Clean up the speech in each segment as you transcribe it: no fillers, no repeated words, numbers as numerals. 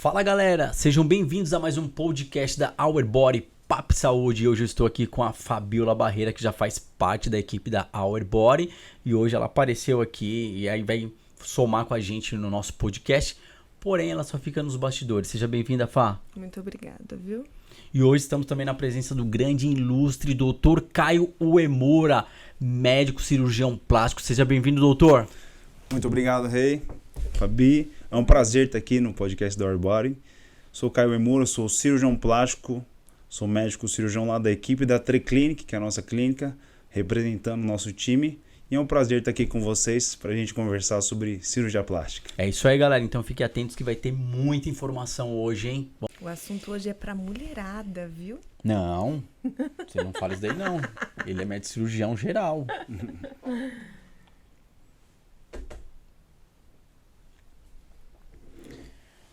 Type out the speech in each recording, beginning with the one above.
Fala galera, sejam bem-vindos a mais um podcast da Our Body Papo e Saúde. Hoje eu estou aqui com a Fabiola Barreira, que já faz parte da equipe da Our Body, e hoje ela apareceu aqui e aí vai somar com a gente no nosso podcast, porém ela só fica nos bastidores. Seja bem-vinda, Fá. Muito obrigada, viu? E hoje estamos também na presença do grande e ilustre Dr. Caio Uemura, médico cirurgião plástico. Seja bem-vindo, doutor. Muito obrigado, Rei. Fabi, é um prazer estar aqui no podcast da Our Body. Sou Caio Uemura, sou cirurgião plástico, sou médico cirurgião lá da equipe da Treclinic, que é a nossa clínica, representando o nosso time. E é um prazer estar aqui com vocês para a gente conversar sobre cirurgia plástica. É isso aí, galera. Então fiquem atentos que vai ter muita informação hoje, hein? O assunto hoje é pra mulherada, viu? Não, você não fala isso daí não. Ele é médico cirurgião geral.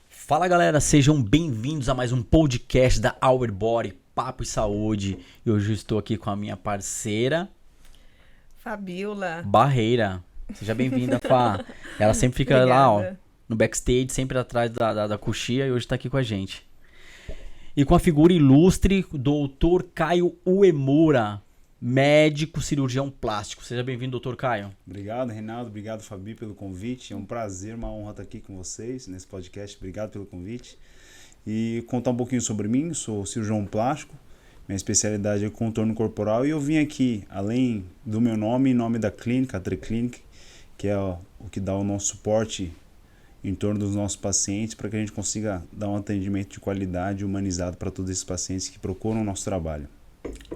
Fala galera, sejam bem-vindos a mais um podcast da Our Body Papo e Saúde. E hoje eu estou aqui com a minha parceira Fabiola. Barreira. Seja bem-vinda, Fá. Ela sempre fica lá, ó, no backstage, sempre atrás da coxia, e hoje está aqui com a gente. E com a figura ilustre, Dr. Caio Uemura, médico cirurgião plástico. Seja bem-vindo, Dr. Caio. Obrigado, Reinaldo. Obrigado, Fabi, pelo convite. É um prazer, uma honra estar aqui com vocês nesse podcast. Obrigado pelo convite. E contar um pouquinho sobre mim. Sou cirurgião plástico. Minha especialidade é contorno corporal. E eu vim aqui, além do meu nome, em nome da clínica, a Treclinic, que é o que dá o nosso suporte em torno dos nossos pacientes, para que a gente consiga dar um atendimento de qualidade humanizado para todos esses pacientes que procuram o nosso trabalho.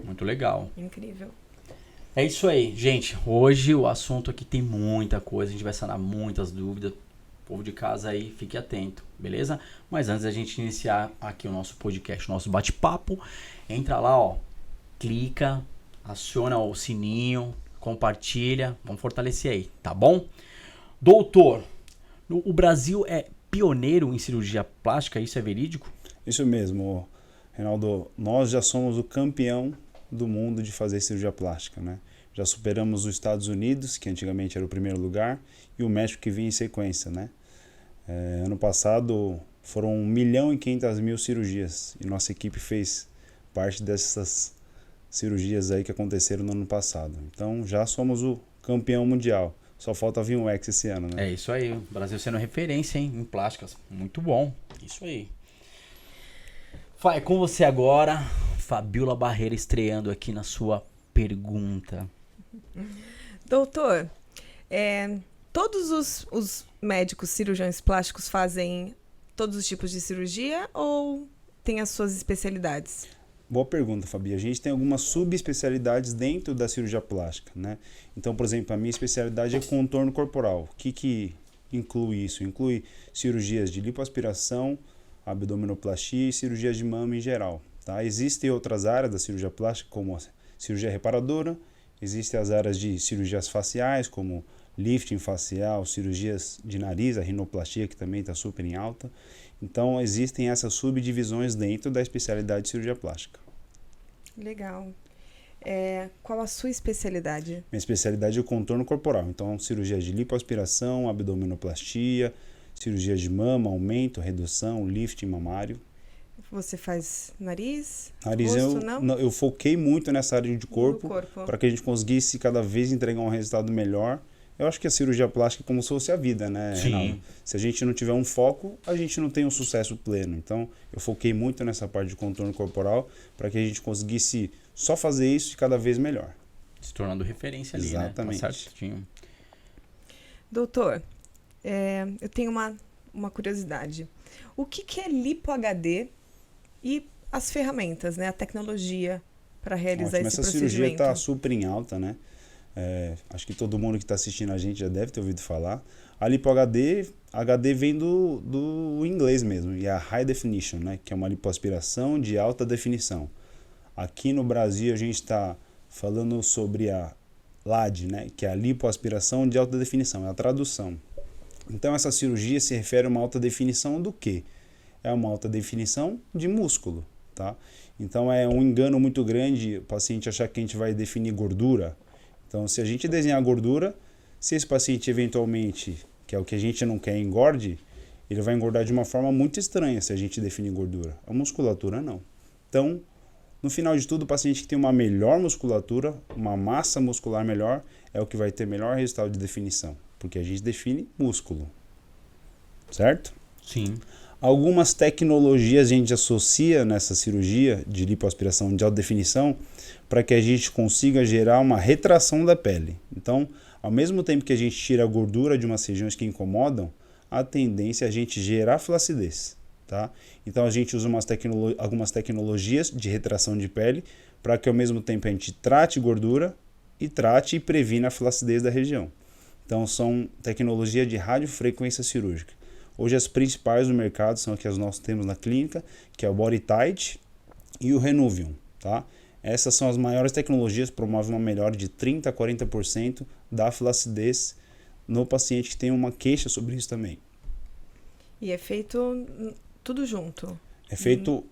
Muito legal. Incrível. É isso aí, gente. Hoje o assunto aqui tem muita coisa, a gente vai sanar muitas dúvidas. Povo de casa aí, fique atento, beleza? Mas antes da gente iniciar aqui o nosso podcast, o nosso bate-papo, entra lá, ó, clica, aciona o sininho, compartilha, vamos fortalecer aí, tá bom? Doutor, o Brasil é pioneiro em cirurgia plástica, isso é verídico? Isso mesmo, Reinaldo. Nós já somos o campeão do mundo de fazer cirurgia plástica, né? Já superamos os Estados Unidos, que antigamente era o primeiro lugar, e o México, que vinha em sequência, né? Ano passado foram 1.500.000 cirurgias, e nossa equipe fez parte dessas cirurgias aí que aconteceram no ano passado. Então já somos o campeão mundial. Só falta vir um X esse ano, né? É isso aí, o Brasil sendo referência, hein, em plásticas. Muito bom, isso aí. Vai com você agora, Fabiola Barreira, estreando aqui na sua pergunta. Doutor, todos os médicos cirurgiões plásticos fazem todos os tipos de cirurgia ou tem as suas especialidades? Boa pergunta, Fabi. A gente tem algumas subespecialidades dentro da cirurgia plástica, né? Então, por exemplo, a minha especialidade é contorno corporal. O que inclui isso? Inclui cirurgias de lipoaspiração, abdominoplastia e cirurgias de mama em geral, tá? Existem outras áreas da cirurgia plástica, como a cirurgia reparadora, existem as áreas de cirurgias faciais, como lifting facial, cirurgias de nariz, a rinoplastia, que também está super em alta. Então, existem essas subdivisões dentro da especialidade de cirurgia plástica. Legal. Qual a sua especialidade? Minha especialidade é o contorno corporal. Então, cirurgias de lipoaspiração, abdominoplastia, cirurgias de mama, aumento, redução, lifting mamário. Você faz nariz? Nariz, rosto, eu foquei muito nessa área de corpo corpo. para que a gente conseguisse cada vez entregar um resultado melhor. Eu acho que a cirurgia plástica é como se fosse a vida, né, Sim. Reinaldo? Se a gente não tiver um foco, a gente não tem um sucesso pleno. Então, eu foquei muito nessa parte de contorno corporal para que a gente conseguisse só fazer isso e cada vez melhor. Se tornando referência ali, Exatamente. né? Tá certinho. Doutor, eu tenho uma curiosidade. O que é lipo HD e as ferramentas, né? A tecnologia para realizar Ótimo. esse Essa cirurgia procedimento? está super em alta, né? Acho que todo mundo que está assistindo a gente já deve ter ouvido falar. A Lipo HD vem do inglês mesmo, e é a High Definition, né? Que é uma lipoaspiração de alta definição. Aqui no Brasil a gente está falando sobre a LAD, né? Que é a lipoaspiração de alta definição, é a tradução. Então essa cirurgia se refere a uma alta definição do quê? É uma alta definição de músculo, tá? Então é um engano muito grande o paciente achar que a gente vai definir gordura. Então, se a gente desenhar gordura, se esse paciente eventualmente, que é o que a gente não quer, engorde, ele vai engordar de uma forma muito estranha se a gente definir gordura. A musculatura não. Então, no final de tudo, o paciente que tem uma melhor musculatura, uma massa muscular melhor, é o que vai ter melhor resultado de definição, porque a gente define músculo, certo? Sim. Algumas tecnologias a gente associa nessa cirurgia de lipoaspiração de alta definição para que a gente consiga gerar uma retração da pele. Então, ao mesmo tempo que a gente tira a gordura de umas regiões que incomodam, a tendência é a gente gerar flacidez. Tá? Então a gente usa algumas tecnologias de retração de pele para que ao mesmo tempo a gente trate gordura e trate e previna a flacidez da região. Então são tecnologias de radiofrequência cirúrgica. Hoje as principais do mercado são as que nós temos na clínica, que é o BodyTite e o Renuvium. Tá? Essas são as maiores tecnologias, promovem uma melhora de 30% a 40% da flacidez no paciente que tem uma queixa sobre isso também. E é feito tudo junto.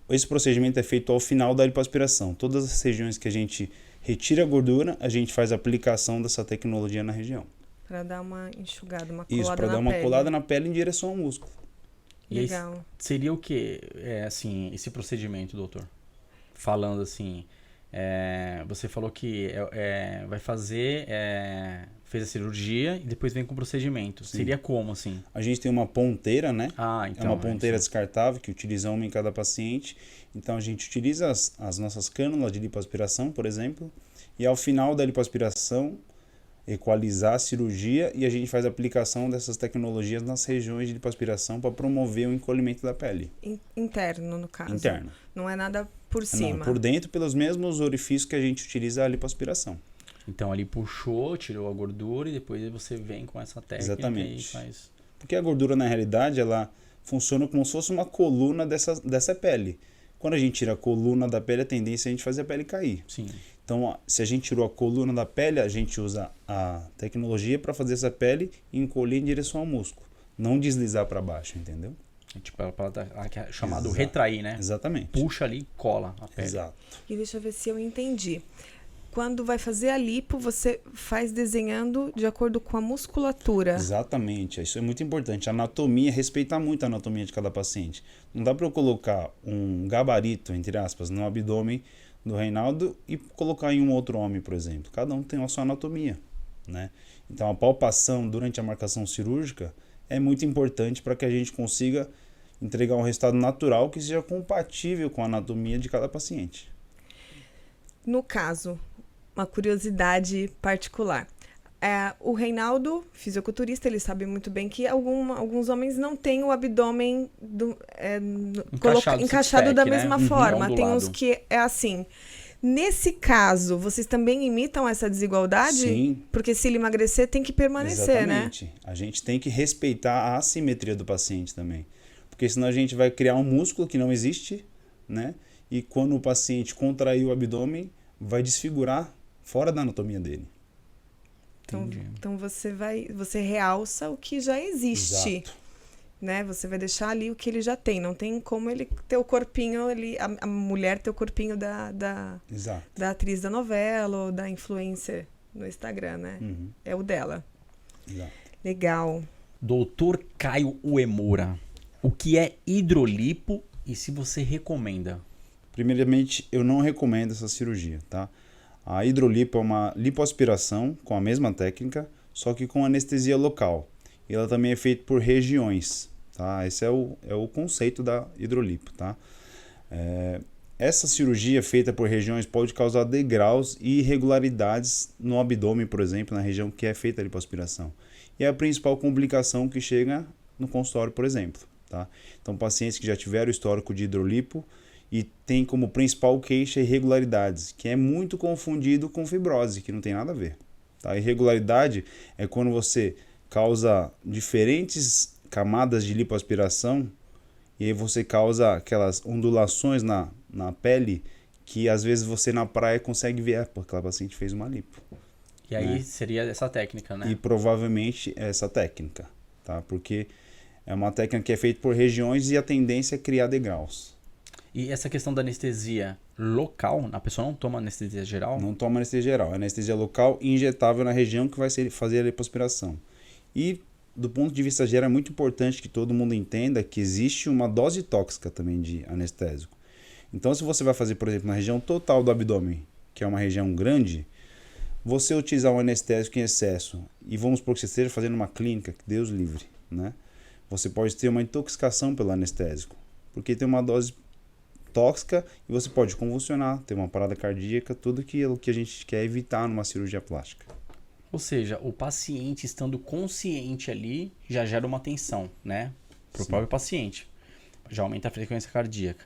Esse procedimento é feito ao final da lipoaspiração. Todas as regiões que a gente retira a gordura, a gente faz a aplicação dessa tecnologia na região. Para dar uma enxugada, uma colada na pele. Isso, para dar uma colada na pele em direção ao músculo. Legal. E aí, seria o que, esse procedimento, doutor? Falando assim, você falou que vai fazer... fez a cirurgia e depois vem com o procedimento. Sim. Seria como, assim? A gente tem uma ponteira, né? Então, é uma ponteira descartável que utiliza uma em cada paciente. Então, a gente utiliza as nossas cânulas de lipoaspiração, por exemplo, e ao final da lipoaspiração, equalizar a cirurgia e a gente faz a aplicação dessas tecnologias nas regiões de lipoaspiração para promover o encolhimento da pele. Interno, no caso. Interno. Não é nada por cima. Não, por dentro, pelos mesmos orifícios que a gente utiliza a lipoaspiração. Então ali puxou, tirou a gordura e depois você vem com essa técnica. Exatamente. E faz... Porque a gordura, na realidade, ela funciona como se fosse uma coluna dessa pele. Quando a gente tira a coluna da pele, a tendência é a gente fazer a pele cair. Sim. Então, se a gente tirou a coluna da pele, a gente usa a tecnologia para fazer essa pele encolher em direção ao músculo. Não deslizar para baixo, entendeu? Tipo, chamado retrair, né? Exatamente. Puxa ali e cola a pele. Exato. E deixa eu ver se eu entendi. Quando vai fazer a lipo, você faz desenhando de acordo com a musculatura. Exatamente, isso é muito importante. A anatomia, respeitar muito a anatomia de cada paciente. Não dá para eu colocar um gabarito, entre aspas, no abdômen do Reinaldo e colocar em um outro homem, por exemplo. Cada um tem a sua anatomia, né? Então a palpação durante a marcação cirúrgica é muito importante para que a gente consiga entregar um resultado natural que seja compatível com a anatomia de cada paciente. No caso, uma curiosidade particular. O Reinaldo, fisiculturista, ele sabe muito bem que alguns homens não têm o abdômen encaixado da mesma forma. Tem uns que é assim. Nesse caso, vocês também imitam essa desigualdade? Sim. Porque se ele emagrecer, tem que permanecer, exatamente, né? A gente tem que respeitar a assimetria do paciente também. Porque senão a gente vai criar um músculo que não existe, né? E quando o paciente contrair o abdômen, vai desfigurar fora da anatomia dele. Então você realça o que já existe. Exato. Né? Você vai deixar ali o que ele já tem. Não tem como ele ter o corpinho, a mulher ter o corpinho da atriz da novela ou da influencer no Instagram, né? Uhum. É o dela. Exato. Legal. Doutor Caio Uemura, o que é hidrolipo e se você recomenda? Primeiramente, eu não recomendo essa cirurgia, tá? A hidrolipo é uma lipoaspiração com a mesma técnica, só que com anestesia local. E ela também é feita por regiões, tá? Esse é o conceito da hidrolipo, tá? Essa cirurgia feita por regiões pode causar degraus e irregularidades no abdômen, por exemplo, na região que é feita a lipoaspiração. E é a principal complicação que chega no consultório, por exemplo, tá? Então, pacientes que já tiveram histórico de hidrolipo e tem como principal queixa irregularidades, que é muito confundido com fibrose, que não tem nada a ver. Tá? Irregularidade é quando você causa diferentes camadas de lipoaspiração e aí você causa aquelas ondulações na pele que às vezes você na praia consegue ver, porque aquela paciente fez uma lipo. E aí seria essa técnica, né? E provavelmente essa técnica, tá? Porque é uma técnica que é feita por regiões e a tendência é criar degraus. E essa questão da anestesia local, a pessoa não toma anestesia geral? Não toma anestesia geral. É anestesia local e injetável na região que vai fazer a lipoaspiração. E do ponto de vista geral, é muito importante que todo mundo entenda que existe uma dose tóxica também de anestésico. Então, se você vai fazer, por exemplo, na região total do abdômen, que é uma região grande, você utilizar um anestésico em excesso, e vamos supor que você esteja fazendo uma clínica, que Deus livre, né? Você pode ter uma intoxicação pelo anestésico, porque tem uma dose tóxica e você pode convulsionar, ter uma parada cardíaca, tudo aquilo que a gente quer evitar numa cirurgia plástica. Ou seja, o paciente estando consciente ali já gera uma tensão, né? Para o próprio paciente. Já aumenta a frequência cardíaca.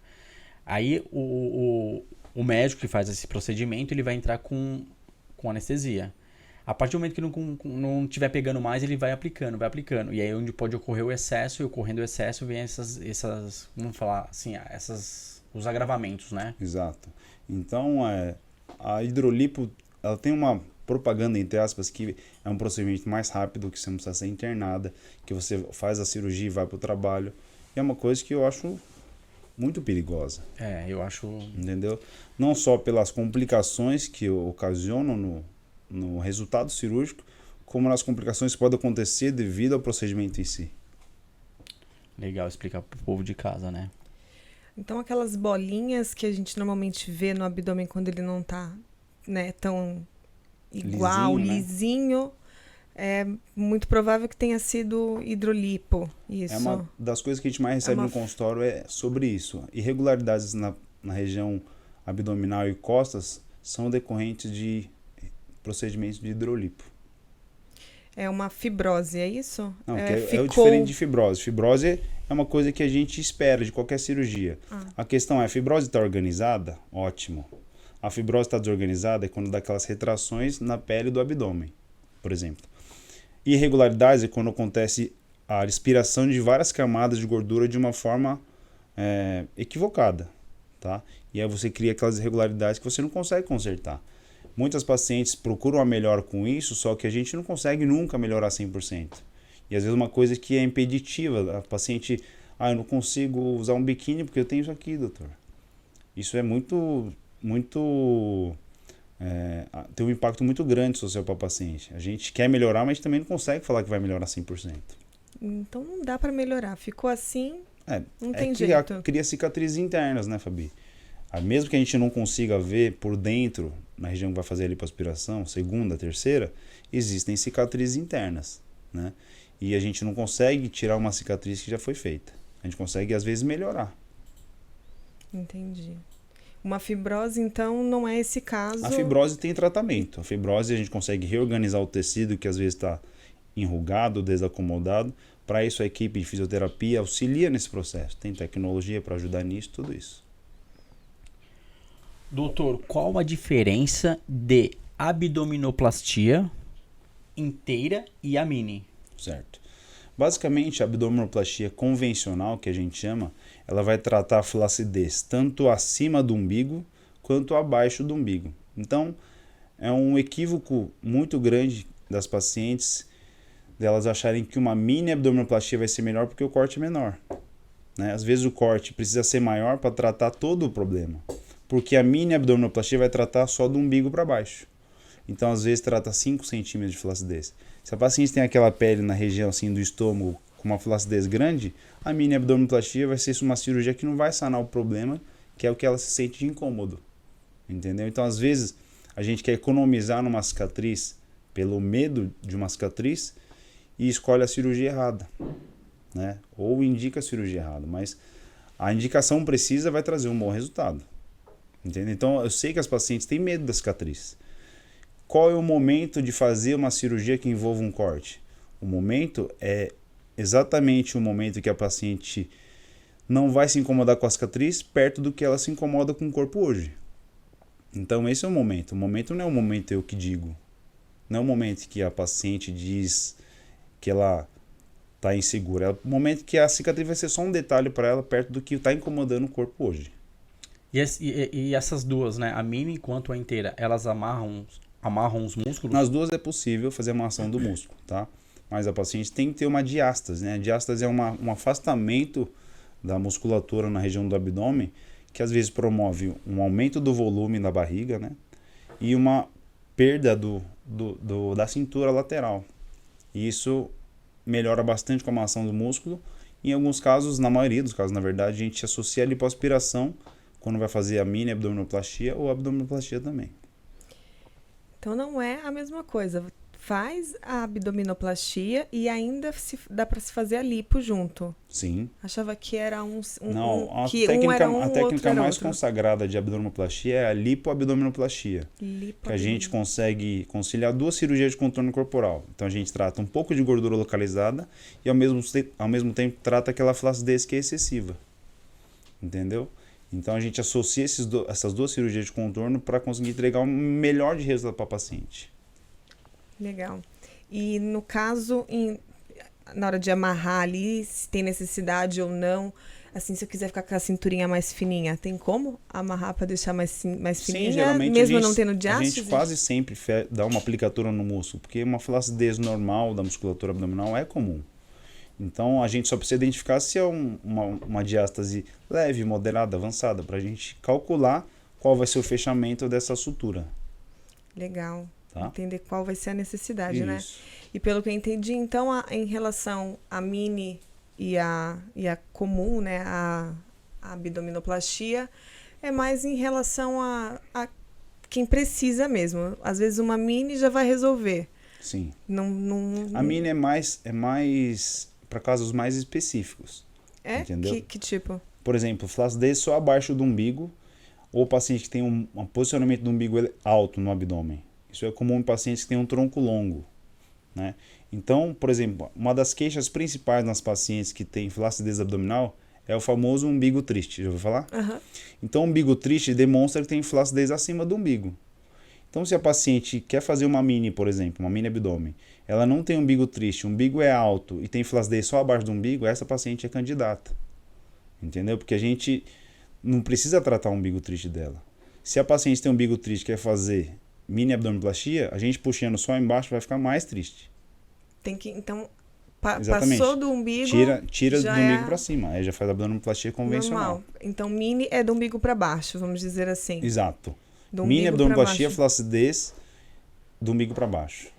Aí o médico que faz esse procedimento, ele vai entrar com anestesia. A partir do momento que não estiver pegando mais, ele vai aplicando. E aí é onde pode ocorrer o excesso, e ocorrendo o excesso vem essas vamos falar assim, os agravamentos, né? Exato. Então, a hidrolipo, ela tem uma propaganda, entre aspas, que é um procedimento mais rápido, que você não precisa ser internada, que você faz a cirurgia e vai para o trabalho. E é uma coisa que eu acho muito perigosa. Eu acho... Entendeu? Não só pelas complicações que ocasionam no resultado cirúrgico, como nas complicações que podem acontecer devido ao procedimento em si. Legal explicar para o povo de casa, né? Então, aquelas bolinhas que a gente normalmente vê no abdômen quando ele não está, né, tão igual, lisinho, é muito provável que tenha sido hidrolipo. Isso. É uma das coisas que a gente mais recebe no consultório é sobre isso. Irregularidades na região abdominal e costas são decorrentes de procedimentos de hidrolipo. É uma fibrose, é isso? Não, é o diferente de fibrose. Fibrose é uma coisa que a gente espera de qualquer cirurgia. A questão é, a fibrose está organizada? Ótimo. A fibrose está desorganizada é quando dá aquelas retrações na pele do abdômen, por exemplo. Irregularidades é quando acontece a aspiração de várias camadas de gordura de uma forma equivocada, tá? E aí você cria aquelas irregularidades que você não consegue consertar. Muitas pacientes procuram a melhora com isso, só que a gente não consegue nunca melhorar 100%. E às vezes uma coisa que é impeditiva, a paciente, eu não consigo usar um biquíni porque eu tenho isso aqui, doutor. Isso é tem um impacto muito grande social para o paciente. A gente quer melhorar, mas também não consegue falar que vai melhorar 100%. Então não dá para melhorar. Ficou assim, não tem jeito. Cria cicatrizes internas, né, Fabi? Mesmo que a gente não consiga ver por dentro, na região que vai fazer a lipoaspiração, segunda, terceira, existem cicatrizes internas, né? E a gente não consegue tirar uma cicatriz que já foi feita. A gente consegue, às vezes, melhorar. Entendi. Uma fibrose, então, não é esse caso? A fibrose tem tratamento. A fibrose a gente consegue reorganizar o tecido que às vezes está enrugado, desacomodado. Para isso, a equipe de fisioterapia auxilia nesse processo. Tem tecnologia para ajudar nisso, tudo isso. Doutor, qual a diferença de abdominoplastia inteira e a mini? Certo. Basicamente, a abdominoplastia convencional, que a gente chama, ela vai tratar a flacidez tanto acima do umbigo quanto abaixo do umbigo. Então, é um equívoco muito grande das pacientes delas acharem que uma mini abdominoplastia vai ser melhor porque o corte é menor, né? Às vezes o corte precisa ser maior para tratar todo o problema, porque a mini abdominoplastia vai tratar só do umbigo para baixo. Então, às vezes, trata 5 centímetros de flacidez. Se a paciente tem aquela pele na região assim, do estômago com uma flacidez grande, a mini abdominoplastia vai ser uma cirurgia que não vai sanar o problema, que é o que ela se sente de incômodo. Entendeu? Então, às vezes, a gente quer economizar numa cicatriz pelo medo de uma cicatriz e escolhe a cirurgia errada, né? Ou indica a cirurgia errada, mas a indicação precisa vai trazer um bom resultado. Entendeu? Então, eu sei que as pacientes têm medo da cicatriz. Qual é o momento de fazer uma cirurgia que envolva um corte? O momento é exatamente o momento que a paciente não vai se incomodar com a cicatriz perto do que ela se incomoda com o corpo hoje. Então esse é o momento. O momento não é o momento eu que digo. Não é o momento que a paciente diz que ela está insegura. É o momento que a cicatriz vai ser só um detalhe para ela perto do que está incomodando o corpo hoje. E essas duas, né? A mini quanto a inteira, elas amarram os músculos? Nas duas é possível fazer a amarração do músculo, tá? Mas a paciente tem que ter uma diástase, né? A diástase é um afastamento da musculatura na região do abdômen, que às vezes promove um aumento do volume da barriga, né? E uma perda da cintura lateral. E isso melhora bastante com a mação do músculo. Em alguns casos, na maioria dos casos, na verdade, a gente associa a lipoaspiração quando vai fazer a mini abdominoplastia ou abdominoplastia também. Então não é a mesma coisa. Faz a abdominoplastia e ainda dá para se fazer a lipo junto. Sim. Achava que era Não, a que um era um, a outro técnica era mais outro. consagrada de abdominoplastia é a lipoabdominoplastia. Que a gente consegue conciliar 2 cirurgias de contorno corporal. Então a gente trata um pouco de gordura localizada e ao mesmo tempo trata aquela flacidez que é excessiva. Entendeu? Então a gente associa essas 2 cirurgias de contorno para conseguir entregar o melhor de resultado para a paciente. Legal. E no caso, na hora de amarrar ali, se tem necessidade ou não, assim, se eu quiser ficar com a cinturinha mais fininha, tem como amarrar para deixar mais fininha? Sim, geralmente mesmo não tendo a diástase? gente quase sempre dá uma aplicatura no músculo, porque uma flacidez normal da musculatura abdominal é comum. Então a gente só precisa identificar se é uma diástase leve, moderada, avançada, para a gente calcular qual vai ser o fechamento dessa sutura. Legal. Tá? Entender qual vai ser a necessidade, né? Isso. E pelo que eu entendi, então, em relação à mini e a comum, né, a abdominoplastia, é mais em relação a quem precisa mesmo. Às vezes uma mini já vai resolver. Sim. Não... A mini é mais para casos mais específicos. É? Entendeu? Que tipo? Por exemplo, flacidez só abaixo do umbigo, ou paciente que tem um posicionamento do umbigo alto no abdômen. Isso é comum em pacientes que têm um tronco longo, né? Então, por exemplo, uma das queixas principais nas pacientes que têm flacidez abdominal é o famoso umbigo triste. Já ouviu falar? Uhum. Então, o umbigo triste demonstra que tem flacidez acima do umbigo. Então, se a paciente quer fazer uma mini, por exemplo, uma mini abdômen, ela não tem umbigo triste, o umbigo é alto e tem flacidez só abaixo do umbigo, essa paciente é candidata. Entendeu? Porque a gente não precisa tratar o umbigo triste dela. Se a paciente tem um umbigo triste e quer fazer mini abdominoplastia, a gente puxando só embaixo vai ficar mais triste. Tem que, então, Exatamente. passou do umbigo, tira do já umbigo é para cima, aí já faz abdominoplastia convencional. normal. Então, mini é do umbigo para baixo, vamos dizer assim. Exato. Do Mini umbigo pra abdominoplastia, baixo. flacidez do umbigo para baixo.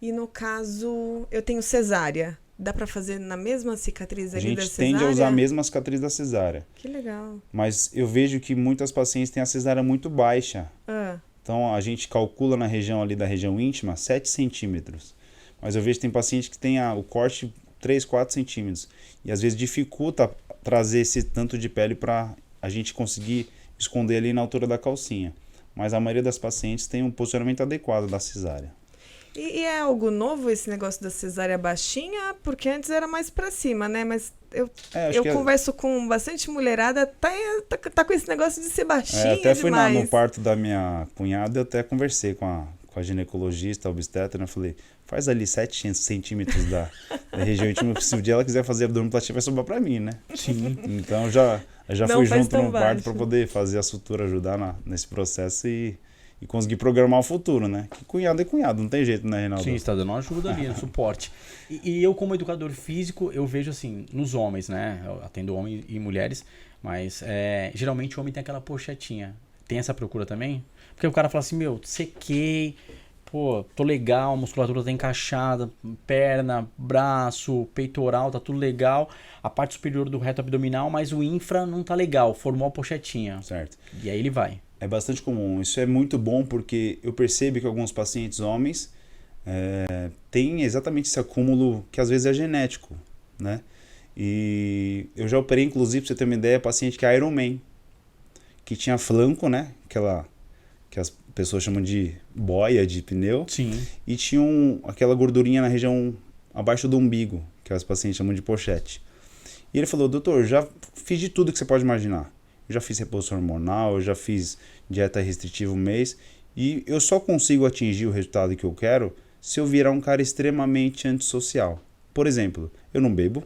E no caso, eu tenho cesárea. Dá para fazer na mesma cicatriz A ali da gente cesárea? tende a usar a mesma cicatriz da cesárea. Que legal. Mas eu vejo que muitas pacientes têm a cesárea muito baixa. Ah, Então a gente calcula na região ali da região íntima 7 centímetros. Mas eu vejo que tem paciente que tem o corte 3, 4 centímetros. E às vezes dificulta trazer esse tanto de pele para a gente conseguir esconder ali na altura da calcinha. Mas a maioria das pacientes tem um posicionamento adequado da cesárea. e é algo novo esse negócio da cesárea baixinha? Porque antes era mais para cima, né? Mas eu Acho que converso com bastante mulherada, tá com esse negócio de ser baixinha até fui demais. no parto da minha cunhada, eu até conversei com a ginecologista, a obstetra, né? Eu falei, faz ali 7 centímetros da região íntima, se um dia ela quiser fazer abdominoplastia vai sobrar para mim, né? Sim. Então eu já Não fui faz junto tão no parto baixo. para poder fazer a sutura, ajudar nesse processo e conseguir programar o futuro, né? Que cunhado é cunhado, não tem jeito, né, Reinaldo? Sim, está dando uma ajuda ali, um suporte. E eu, como educador físico, eu vejo assim, nos homens, né? Eu atendo homens e mulheres, mas geralmente o homem tem aquela pochetinha. Tem essa procura também? Porque o cara fala assim, meu, sequei, pô, tô legal, a musculatura tá encaixada, perna, braço, peitoral, tá tudo legal. A parte superior do reto abdominal, mas o infra não tá legal, formou a pochetinha. Certo. E aí ele vai. É bastante comum. Isso é muito bom porque eu percebo que alguns pacientes homens têm exatamente esse acúmulo que às vezes é genético, né? E eu já operei, inclusive, pra você ter uma ideia, paciente que é Ironman, que tinha flanco, né? Que as pessoas chamam de boia de pneu. Sim. E tinha aquela gordurinha na região abaixo do umbigo, que as pacientes chamam de pochete. E ele falou, doutor, já fiz de tudo que você pode imaginar. Eu já fiz reposição hormonal, eu já fiz dieta restritiva 1 mês e eu só consigo atingir o resultado que eu quero se eu virar um cara extremamente antissocial. Por exemplo, eu não bebo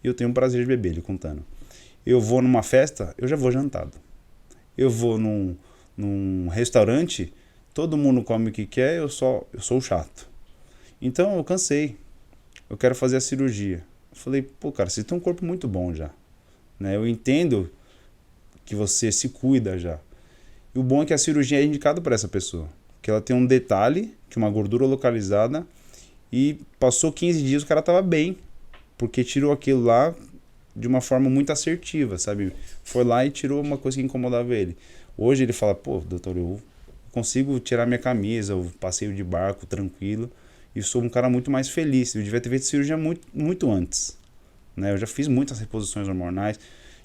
e eu tenho o prazer de beber, ele contando. Eu vou numa festa, eu já vou jantado. Eu vou num restaurante, todo mundo come o que quer, eu sou o chato. Então eu cansei, eu quero fazer a cirurgia. Eu falei, pô cara, você tem um corpo muito bom já, né? Eu entendo que você se cuida já. E o bom é que a cirurgia é indicada para essa pessoa, que ela tem um detalhe, que uma gordura localizada E passou 15 dias, o cara tava bem, porque tirou aquilo lá de uma forma muito assertiva, sabe? Foi lá e tirou uma coisa que incomodava ele. Hoje ele fala, pô, doutor, eu consigo tirar minha camisa, eu passeio de barco tranquilo, e sou um cara muito mais feliz. Eu devia ter feito cirurgia muito antes, né? Eu já fiz muitas reposições hormonais,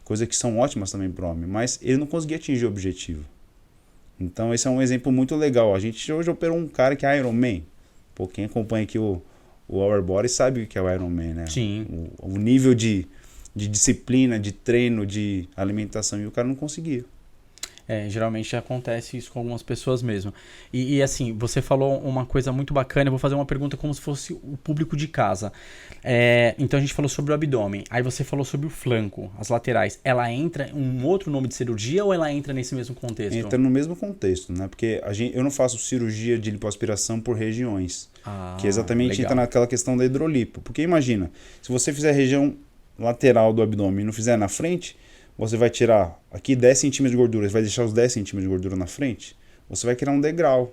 coisas que são ótimas também para o homem, mas ele não conseguia atingir o objetivo. Então esse é um exemplo muito legal. A gente hoje operou um cara que é Iron Man. Pô, quem acompanha aqui o Our Body sabe o que é o Iron Man, né? Sim. O nível de disciplina, de treino, de alimentação, e o cara não conseguia. Geralmente acontece isso com algumas pessoas mesmo. E assim, você falou uma coisa muito bacana, eu vou fazer uma pergunta como se fosse o público de casa. Então a gente falou sobre o abdômen, aí você falou sobre o flanco, as laterais. Ela entra em um outro nome de cirurgia ou ela entra nesse mesmo contexto? Entra no mesmo contexto, né? Porque eu não faço cirurgia de lipoaspiração por regiões, que exatamente legal. Entra naquela questão da hidrolipo. Porque imagina, se você fizer a região lateral do abdômen e não fizer na frente, você vai tirar aqui 10 centímetros de gordura, você vai deixar os 10 centímetros de gordura na frente, você vai criar um degrau,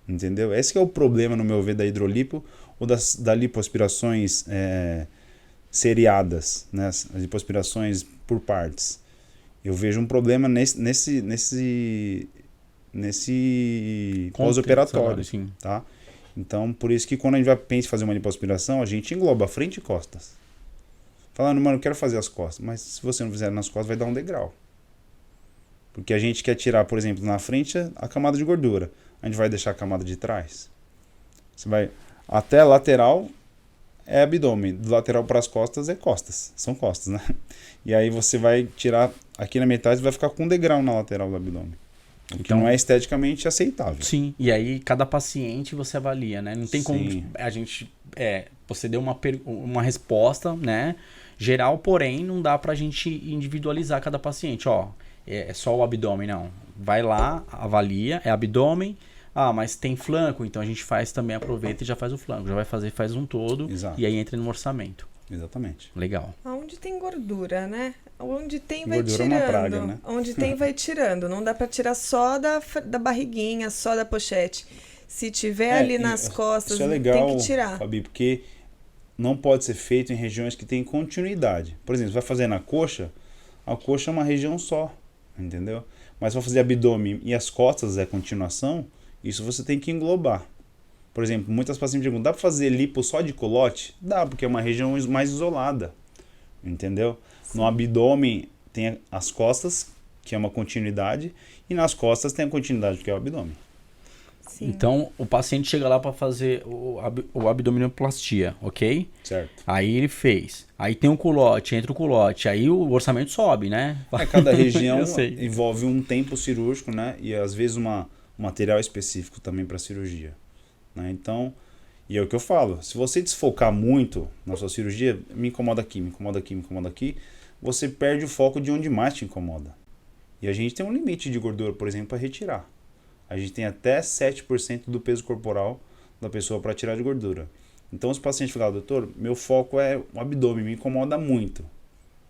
entendeu? Esse que é o problema, no meu ver, da hidrolipo ou da lipoaspirações seriadas, né? As lipoaspirações por partes. Eu vejo um problema nesse pós-operatório, tá? Então, por isso que quando a gente vai pensar em fazer uma lipoaspiração, a gente engloba frente e costas. Falando, mano, eu quero fazer as costas, mas se você não fizer nas costas, vai dar um degrau. Porque a gente quer tirar, por exemplo, na frente a camada de gordura. A gente vai deixar a camada de trás. Você vai até a lateral é abdômen, do lateral para as costas é costas, são costas, né? E aí você vai tirar aqui na metade, vai ficar com um degrau na lateral do abdômen. O que não é esteticamente aceitável. Sim, e aí cada paciente você avalia, né? Não tem como a gente... você deu uma resposta, né? Geral, porém, não dá pra gente individualizar cada paciente. Ó, é só o abdômen, não. Vai lá, avalia, é abdômen. Ah, mas tem flanco, então a gente faz também, aproveita e já faz o flanco. Já vai fazer, faz um todo. Exato. E aí entra no orçamento. Exatamente. Legal. Onde tem gordura, né? Onde tem, vai gordura tirando. É uma praga, né? Onde tem, vai tirando. Não dá pra tirar só da barriguinha, só da pochete. Se tiver ali nas costas, isso é legal, tem que tirar. Fabi, porque não pode ser feito em regiões que tem continuidade. Por exemplo, você vai fazer na coxa, a coxa é uma região só, entendeu? Mas se vai fazer abdômen e as costas é continuação, isso você tem que englobar. Por exemplo, muitas pacientes perguntam, dá para fazer lipo só de culote? Dá, porque é uma região mais isolada, entendeu? Sim. No abdômen tem as costas, que é uma continuidade, e nas costas tem a continuidade, que é o abdômen. Sim. Então, o paciente chega lá para fazer o abdominoplastia, ok? Certo. Aí ele fez. Aí tem um culote, entra o culote. Aí o orçamento sobe, né? Cada região envolve um tempo cirúrgico, né? E às vezes um material específico também para cirurgia. Né? Então, e é o que eu falo. Se você desfocar muito na sua cirurgia, me incomoda aqui, me incomoda aqui, me incomoda aqui, você perde o foco de onde mais te incomoda. E a gente tem um limite de gordura, por exemplo, para retirar. A gente tem até 7% do peso corporal da pessoa para tirar de gordura. Então, os pacientes falam, doutor, meu foco é o abdômen, me incomoda muito.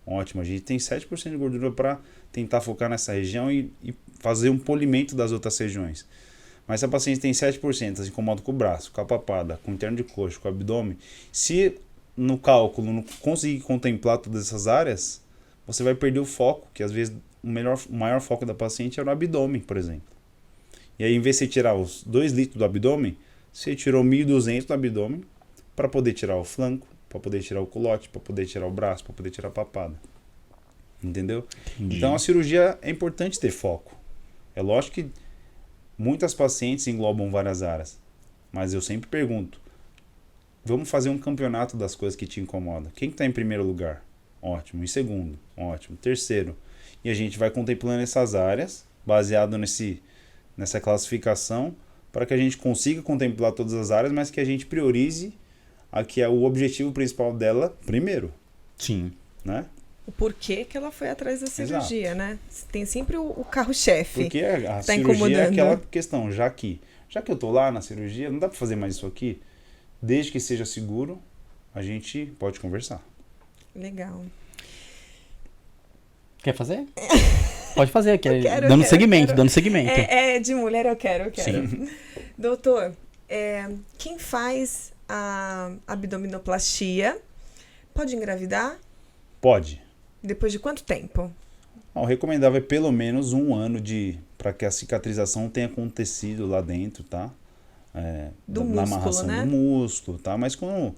Ótimo, a gente tem 7% de gordura para tentar focar nessa região e fazer um polimento das outras regiões. Mas se a paciente tem 7%, se incomoda com o braço, com a papada, com o interno de coxa, com o abdômen, se no cálculo não conseguir contemplar todas essas áreas, você vai perder o foco, que às vezes o maior foco da paciente é no abdômen, por exemplo. E aí, em vez de você tirar os 2 litros do abdômen, você tirou 1.200 do abdômen para poder tirar o flanco, para poder tirar o culote, para poder tirar o braço, para poder tirar a papada. Entendeu? Entendi. Então, a cirurgia é importante ter foco. É lógico que muitas pacientes englobam várias áreas, mas eu sempre pergunto, vamos fazer um campeonato das coisas que te incomodam. Quem está em primeiro lugar? Ótimo. Em segundo? Ótimo. Terceiro. E a gente vai contemplando essas áreas, baseado nessa classificação, para que a gente consiga contemplar todas as áreas, mas que a gente priorize a que é o objetivo principal dela primeiro. Sim. Né? O porquê que ela foi atrás da cirurgia, né? Tem sempre o carro-chefe. Porque a tá cirurgia incomodando. é aquela questão, já que eu tô lá na cirurgia, não dá para fazer mais isso aqui? Desde que seja seguro, a gente pode conversar. Legal. Quer fazer? Pode fazer, quero, dando quero. segmento. É de mulher, eu quero. Sim. Doutor, quem faz a abdominoplastia, pode engravidar? Pode. Depois de quanto tempo? O recomendável é pelo menos 1 ano para que a cicatrização tenha acontecido lá dentro, tá? Do na músculo, amarração né? do músculo, tá? Mas com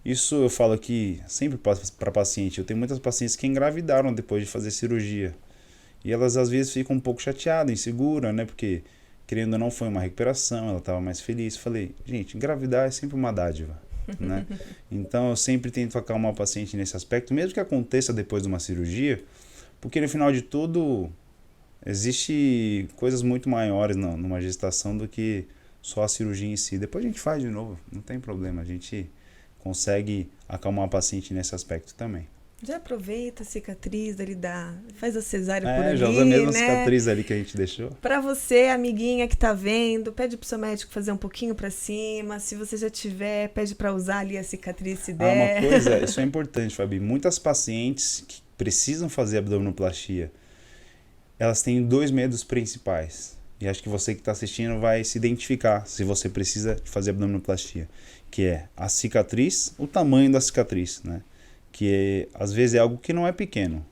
isso eu falo aqui sempre para paciente. Eu tenho muitas pacientes que engravidaram depois de fazer cirurgia. E elas às vezes ficam um pouco chateadas, inseguras, né? Porque, querendo ou não, foi uma recuperação, ela estava mais feliz. Falei, gente, engravidar é sempre uma dádiva, né? Então eu sempre tento acalmar o paciente nesse aspecto, mesmo que aconteça depois de uma cirurgia, porque no final de tudo, existe coisas muito maiores numa gestação do que só a cirurgia em si. Depois a gente faz de novo, não tem problema. A gente consegue acalmar o paciente nesse aspecto também. Já aproveita a cicatriz dali faz a cesárea por ali, já usa a mesma né? cicatriz ali que a gente deixou. Pra você, amiguinha que tá vendo, pede pro seu médico fazer um pouquinho pra cima. Se você já tiver, pede pra usar ali a cicatriz se der. Uma coisa, isso é importante, Fabi. Muitas pacientes que precisam fazer abdominoplastia, elas têm 2 medos principais. E acho que você que está assistindo vai se identificar se você precisa fazer abdominoplastia. Que é a cicatriz, o tamanho da cicatriz, né? Que às vezes é algo que não é pequeno.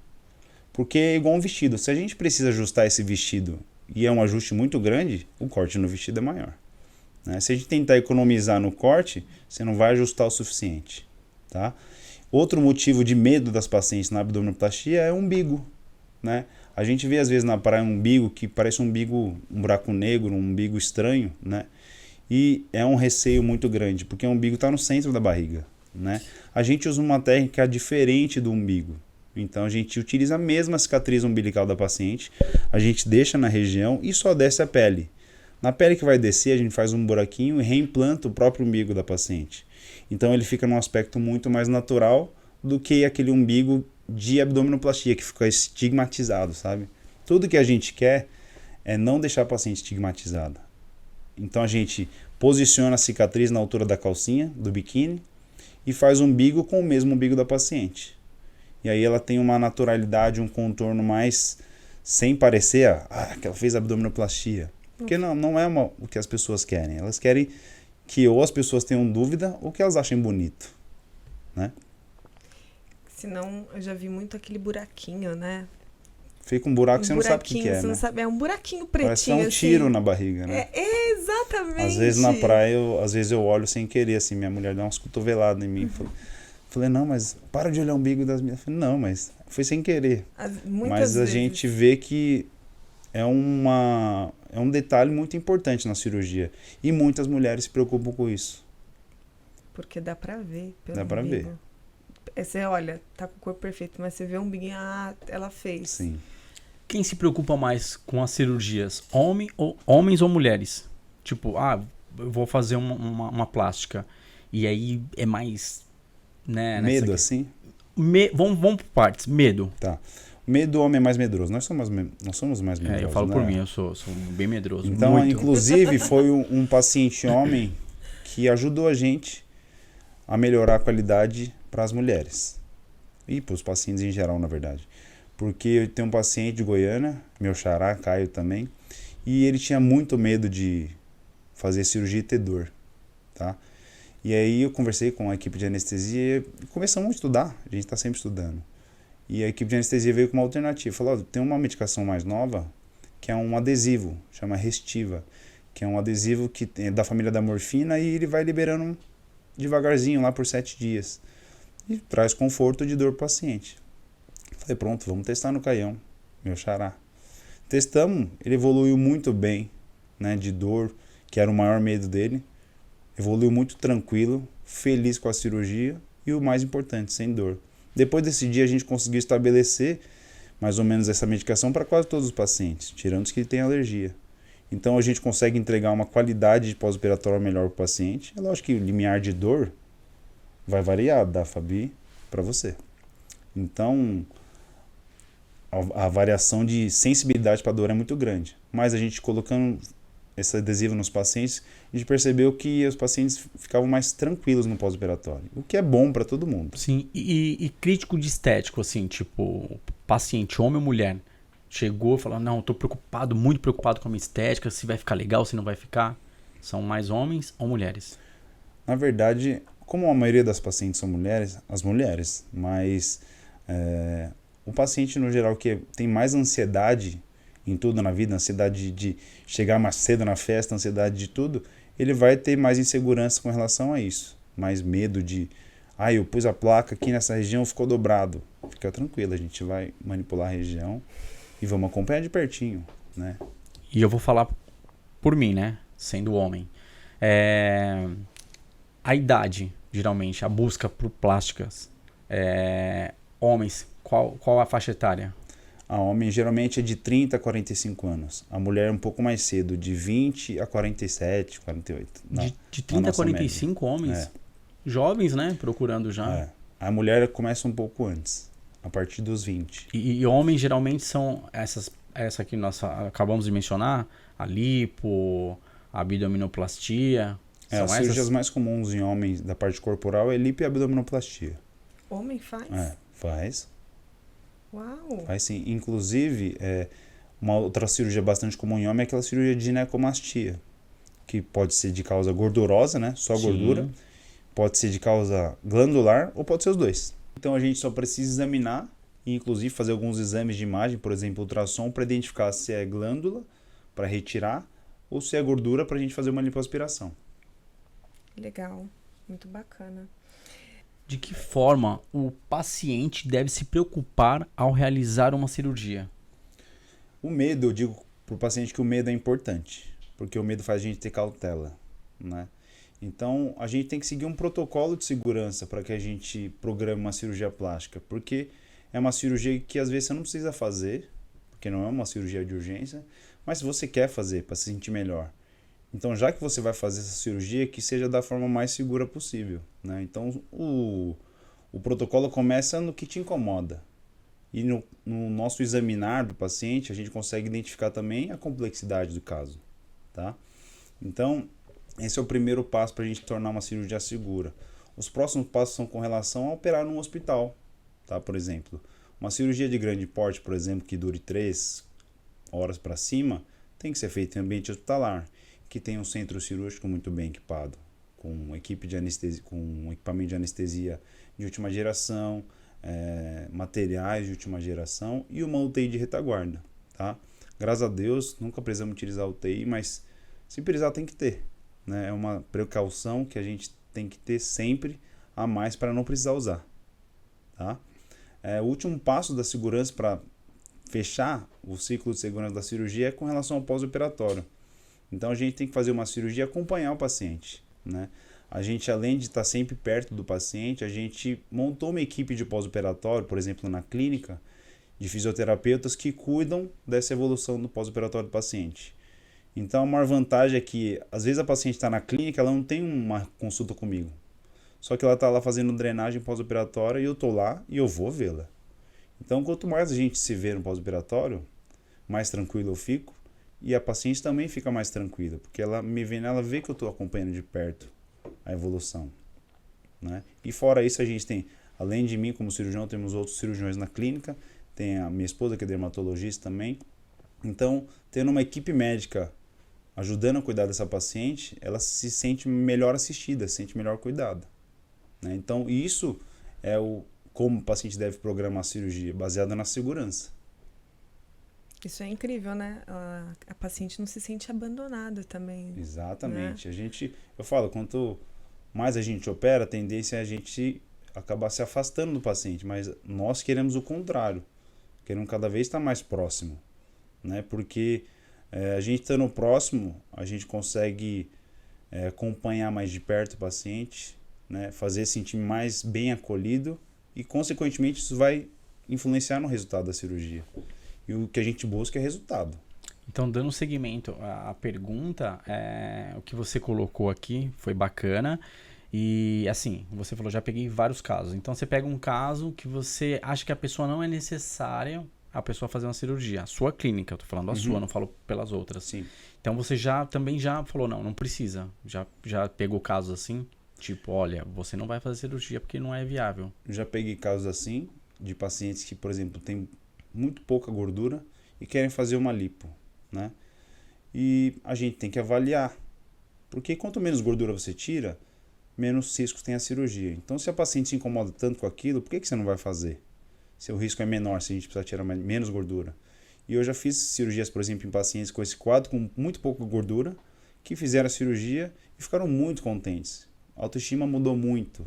Porque é igual um vestido. Se a gente precisa ajustar esse vestido e é um ajuste muito grande, o corte no vestido é maior, né? Se a gente tentar economizar no corte, você não vai ajustar o suficiente, tá? Outro motivo de medo das pacientes na abdominoplastia é o umbigo, né? A gente vê às vezes na praia um umbigo que parece um umbigo, um buraco negro, um umbigo estranho, né? E é um receio muito grande, porque o umbigo está no centro da barriga, né? A gente usa uma técnica diferente do umbigo. Então a gente utiliza a mesma cicatriz umbilical da paciente, a gente deixa na região e só desce a pele. Na pele que vai descer, a gente faz um buraquinho e reimplanta o próprio umbigo da paciente. Então ele fica num aspecto muito mais natural do que aquele umbigo de abdominoplastia que fica estigmatizado, sabe? Tudo que a gente quer é não deixar a paciente estigmatizada. Então a gente posiciona a cicatriz na altura da calcinha, do biquíni, e faz o umbigo com o mesmo umbigo da paciente. E aí ela tem uma naturalidade, um contorno mais sem parecer que ela fez abdominoplastia. Porque não é o que as pessoas querem. Elas querem que ou as pessoas tenham dúvida ou que elas achem bonito, né? Senão, eu já vi muito aquele buraquinho, né? Fica um buraco que você não sabe o que é, você né? não sabe, é um buraquinho pretinho. Parece um tiro na barriga, né? Exatamente. Às vezes na praia, às vezes eu olho sem querer, assim, minha mulher dá umas cotoveladas em mim. Falei, não, mas para de olhar o umbigo das minhas. Falei, não, mas foi sem querer. Mas a gente vê que é um detalhe muito importante na cirurgia. E muitas mulheres se preocupam com isso. Porque dá pra ver. Dá pra ver. Você olha, tá com o corpo perfeito, mas você vê um umbiguinho, ela fez. Sim. Quem se preocupa mais com as cirurgias? Homens ou mulheres? Tipo, eu vou fazer uma plástica. E aí é mais... Né, medo, assim? Vamos por partes. Medo. Tá. Medo, o homem é mais medroso. Nós somos mais medrosos. Eu falo né? por mim, eu sou bem medroso. Então, muito. inclusive, foi um paciente homem que ajudou a gente a melhorar a qualidade para as mulheres. E para os pacientes em geral, na verdade. Porque eu tenho um paciente de Goiânia, meu xará, Caio também, e ele tinha muito medo de fazer cirurgia e ter dor, tá? E aí eu conversei com a equipe de anestesia e começamos a estudar, a gente está sempre estudando. E a equipe de anestesia veio com uma alternativa, falou, tem uma medicação mais nova, que é um adesivo, chama Restiva, que é um adesivo que é da família da morfina e ele vai liberando devagarzinho lá por 7 dias. E traz conforto de dor para o paciente. Falei, pronto, vamos testar no Caião, meu xará. Testamos, ele evoluiu muito bem, né, de dor, que era o maior medo dele. Evoluiu muito tranquilo, feliz com a cirurgia e o mais importante, sem dor. Depois desse dia a gente conseguiu estabelecer mais ou menos essa medicação para quase todos os pacientes, tirando os que têm alergia. Então a gente consegue entregar uma qualidade de pós-operatório melhor para o paciente. É lógico que o limiar de dor vai variar da Fabi para você. Então a variação de sensibilidade para dor é muito grande. Mas a gente colocando esse adesivo nos pacientes, a gente percebeu que os pacientes ficavam mais tranquilos no pós-operatório, o que é bom para todo mundo. Sim, e crítico de estético, assim, tipo, paciente, homem ou mulher, chegou e falou, não, eu tô preocupado, muito preocupado com a minha estética, se vai ficar legal, se não vai ficar. São mais homens ou mulheres? Na verdade, como a maioria das pacientes são mulheres, as mulheres, mas o paciente no geral que tem mais ansiedade em tudo na vida, ansiedade de chegar mais cedo na festa, ansiedade de tudo, ele vai ter mais insegurança com relação a isso. Mais medo de, eu pus a placa aqui nessa região, ficou dobrado. Fica tranquilo, a gente vai manipular a região e vamos acompanhar de pertinho, né? E eu vou falar por mim, né? Sendo homem. A idade, geralmente, a busca por plásticas. Homens, qual a faixa etária? A homem geralmente é de 30 a 45 anos. A mulher é um pouco mais cedo, de 20 a 47, 48. De 30 a 45 média. homens? Jovens, né? Procurando já. A mulher começa um pouco antes, a partir dos 20. E homens geralmente são essa que nós acabamos de mencionar, a lipo, a abdominoplastia. As cirurgias mais comuns em homens da parte corporal é lipo e abdominoplastia. Homem faz? Faz. Uau! Faz sim. Inclusive, uma outra cirurgia bastante comum em homem é aquela cirurgia de ginecomastia, que pode ser de causa gordurosa, né? Só gordura. Pode ser de causa glandular ou pode ser os dois. Então a gente só precisa examinar e inclusive fazer alguns exames de imagem, por exemplo, ultrassom, para identificar se é glândula, para retirar, ou se é gordura, para a gente fazer uma lipoaspiração. Legal, muito bacana. De que forma o paciente deve se preocupar ao realizar uma cirurgia? O medo, eu digo para o paciente que o medo é importante, porque o medo faz a gente ter cautela, né? Então, a gente tem que seguir um protocolo de segurança para que a gente programe uma cirurgia plástica, porque é uma cirurgia que às vezes você não precisa fazer, porque não é uma cirurgia de urgência, mas se você quer fazer para se sentir melhor. Então, já que você vai fazer essa cirurgia, que seja da forma mais segura possível, né? Então, o protocolo começa no que te incomoda. E no nosso examinar do paciente, a gente consegue identificar também a complexidade do caso, tá? Então, esse é o primeiro passo para a gente tornar uma cirurgia segura. Os próximos passos são com relação a operar num hospital, tá? Por exemplo, uma cirurgia de grande porte, por exemplo, que dure 3 horas para cima, tem que ser feita em ambiente hospitalar, que tem um centro cirúrgico muito bem equipado, com equipe de anestesia, com equipamento de anestesia de última geração, materiais de última geração e uma UTI de retaguarda, tá? Graças a Deus, nunca precisamos utilizar UTI, mas se precisar tem que ter, né? É uma precaução que a gente tem que ter sempre a mais para não precisar usar, tá? O último passo da segurança para fechar o ciclo de segurança da cirurgia é com relação ao pós-operatório. Então a gente tem que fazer uma cirurgia e acompanhar o paciente, né? A gente, além de estar sempre perto do paciente, a gente montou uma equipe de pós-operatório, por exemplo, na clínica, de fisioterapeutas que cuidam dessa evolução do pós-operatório do paciente. Então a maior vantagem é que, às vezes a paciente está na clínica, ela não tem uma consulta comigo. Só que ela está lá fazendo drenagem pós-operatória e eu estou lá e eu vou vê-la. Então quanto mais a gente se vê no pós-operatório, mais tranquilo eu fico. E a paciente também fica mais tranquila, porque ela me vê, ela vê que eu estou acompanhando de perto a evolução, né? E fora isso a gente tem, além de mim como cirurgião, temos outros cirurgiões na clínica, tem a minha esposa que é dermatologista também. Então, tendo uma equipe médica ajudando a cuidar dessa paciente, ela se sente melhor assistida, se sente melhor cuidada, né? Então, isso é como o paciente deve programar a cirurgia, baseado na segurança. Isso é incrível, né? A paciente não se sente abandonada também. Exatamente. Né? Eu falo, quanto mais a gente opera, a tendência é a gente acabar se afastando do paciente, mas nós queremos o contrário. Queremos cada vez estar mais próximo, né? Porque a gente estando próximo, a gente consegue acompanhar mais de perto o paciente, né? Fazer sentir mais bem acolhido e, consequentemente, isso vai influenciar no resultado da cirurgia. E o que a gente busca é resultado. Então, dando seguimento à pergunta, o que você colocou aqui foi bacana. E, assim, você falou, já peguei vários casos. Então, você pega um caso que você acha que a pessoa não é necessária a pessoa fazer uma cirurgia. A sua clínica, eu tô falando a sua, não falo pelas outras. Sim. Então, você também já falou, não precisa. Já pegou casos assim? Tipo, olha, você não vai fazer cirurgia porque não é viável. Já peguei casos assim, de pacientes que, por exemplo, têm muito pouca gordura e querem fazer uma lipo, né? E a gente tem que avaliar, porque quanto menos gordura você tira, menos riscos tem a cirurgia. Então, se a paciente se incomoda tanto com aquilo, por que você não vai fazer? Se o risco é menor, se a gente precisar tirar menos gordura. E eu já fiz cirurgias, por exemplo, em pacientes com esse quadro, com muito pouca gordura, que fizeram a cirurgia e ficaram muito contentes. A autoestima mudou muito.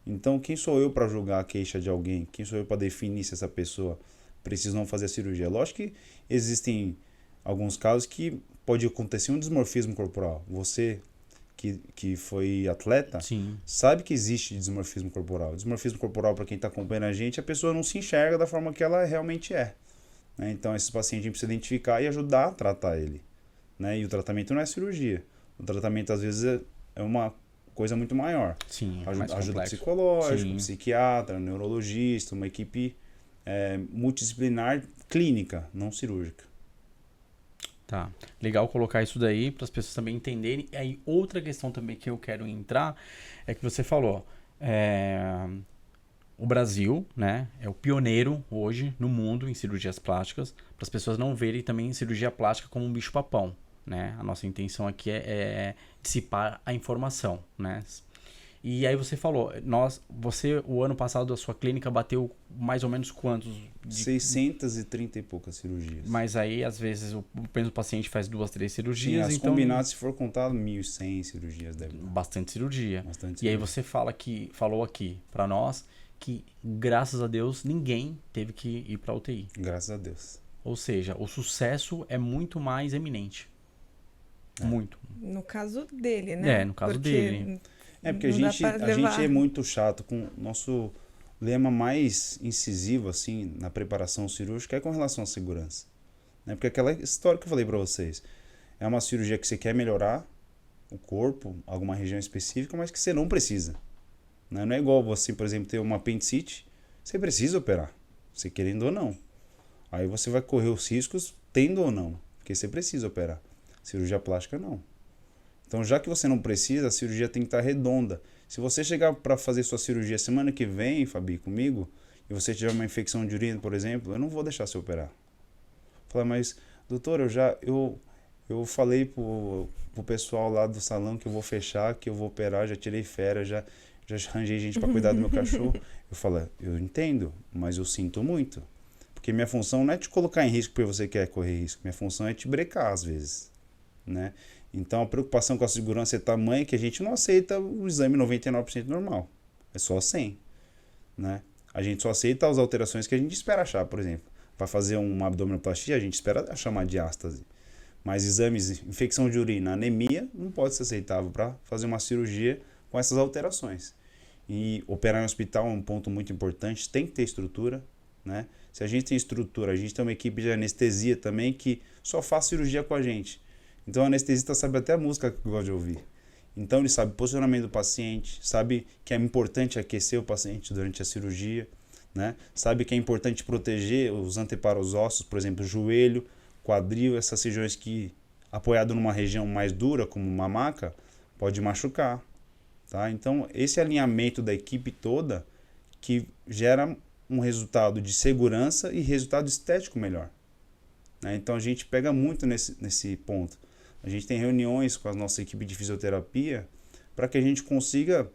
Então, quem sou eu para julgar a queixa de alguém? Quem sou eu para definir se essa pessoa precisa não fazer a cirurgia? Lógico que existem alguns casos que pode acontecer um dismorfismo corporal. Você que foi atleta, Sim. sabe que existe dismorfismo corporal. Dismorfismo corporal, para quem está acompanhando a gente, a pessoa não se enxerga da forma que ela realmente é. Né? Então, esses pacientes a gente precisa identificar e ajudar a tratar ele. Né? E o tratamento não é cirurgia. O tratamento, às vezes, é uma coisa muito maior. Sim, Ajuda psicológica, Sim. psiquiatra, neurologista, uma equipe multidisciplinar clínica, não cirúrgica. Tá. Legal colocar isso daí para as pessoas também entenderem. E aí, outra questão também que eu quero entrar é que você falou, o Brasil, né, é o pioneiro hoje no mundo em cirurgias plásticas, para as pessoas não verem também cirurgia plástica como um bicho-papão. Né? A nossa intenção aqui é dissipar a informação, né? E aí você falou, o ano passado a sua clínica bateu mais ou menos quantos? 630 e poucas cirurgias. Mas aí, às vezes, o mesmo paciente faz 2, 3 cirurgias. Sim, as então, combinadas, se for contar, 1.100 cirurgias deve dar. Bastante cirurgia. Bastante E aí cirurgia. você falou aqui para nós que, graças a Deus, ninguém teve que ir para UTI. Graças a Deus. Ou seja, o sucesso é muito mais eminente. Muito. No caso dele, né? No caso Porque dele. Porque a não dá gente pra é muito chato com o nosso lema mais incisivo assim na preparação cirúrgica é com relação à segurança. Né? Porque aquela história que eu falei para vocês, é uma cirurgia que você quer melhorar o corpo, alguma região específica, mas que você não precisa. Né? Não é igual você, por exemplo, ter uma apendicite, você precisa operar, você querendo ou não. Aí você vai correr os riscos tendo ou não, porque você precisa operar. Cirurgia plástica não. Então, já que você não precisa, a cirurgia tem que estar redonda. Se você chegar para fazer sua cirurgia semana que vem, Fabi, comigo, e você tiver uma infecção de urina, por exemplo, eu não vou deixar você operar. Falar, mas, doutor, eu falei pro pessoal lá do salão que eu vou fechar, que eu vou operar, já tirei férias, já arranjei gente para cuidar do meu cachorro. Eu falo, eu entendo, mas eu sinto muito. Porque minha função não é te colocar em risco porque você quer correr risco. Minha função é te brecar, às vezes. Né? Então, a preocupação com a segurança é tamanha que a gente não aceita o exame 99% normal. É só 100. Né? A gente só aceita as alterações que a gente espera achar, por exemplo. Para fazer uma abdominoplastia, a gente espera achar uma diástase. Mas exames, infecção de urina, anemia, não pode ser aceitável para fazer uma cirurgia com essas alterações. E operar em hospital é um ponto muito importante, tem que ter estrutura. Né? Se a gente tem estrutura, a gente tem uma equipe de anestesia também que só faz cirurgia com a gente. Então o anestesista sabe até a música que eu gosto de ouvir. Então ele sabe o posicionamento do paciente, sabe que é importante aquecer o paciente durante a cirurgia, né? Sabe que é importante proteger os anteparos ossos, por exemplo, joelho, quadril, essas regiões que, apoiado numa região mais dura, como uma maca, pode machucar. Tá? Então esse alinhamento da equipe toda que gera um resultado de segurança e resultado estético melhor. Né? Então a gente pega muito nesse ponto. A gente tem reuniões com a nossa equipe de fisioterapia para que a gente consiga,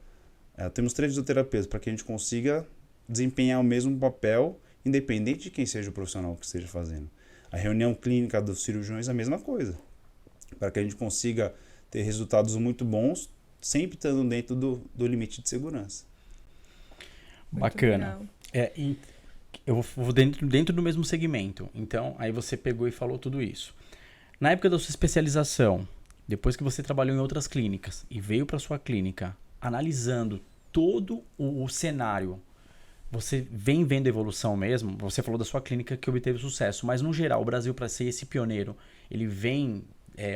temos 3 fisioterapeutas, para que a gente consiga desempenhar o mesmo papel, independente de quem seja o profissional que esteja fazendo. A reunião clínica dos cirurgiões é a mesma coisa, para que a gente consiga ter resultados muito bons, sempre estando dentro do limite de segurança. Bacana. Eu vou dentro do mesmo segmento. Então, aí você pegou e falou tudo isso. Na época da sua especialização, depois que você trabalhou em outras clínicas e veio para sua clínica, analisando todo o cenário, você vem vendo evolução mesmo? Você falou da sua clínica que obteve sucesso, mas no geral, o Brasil, para ser esse pioneiro, ele vem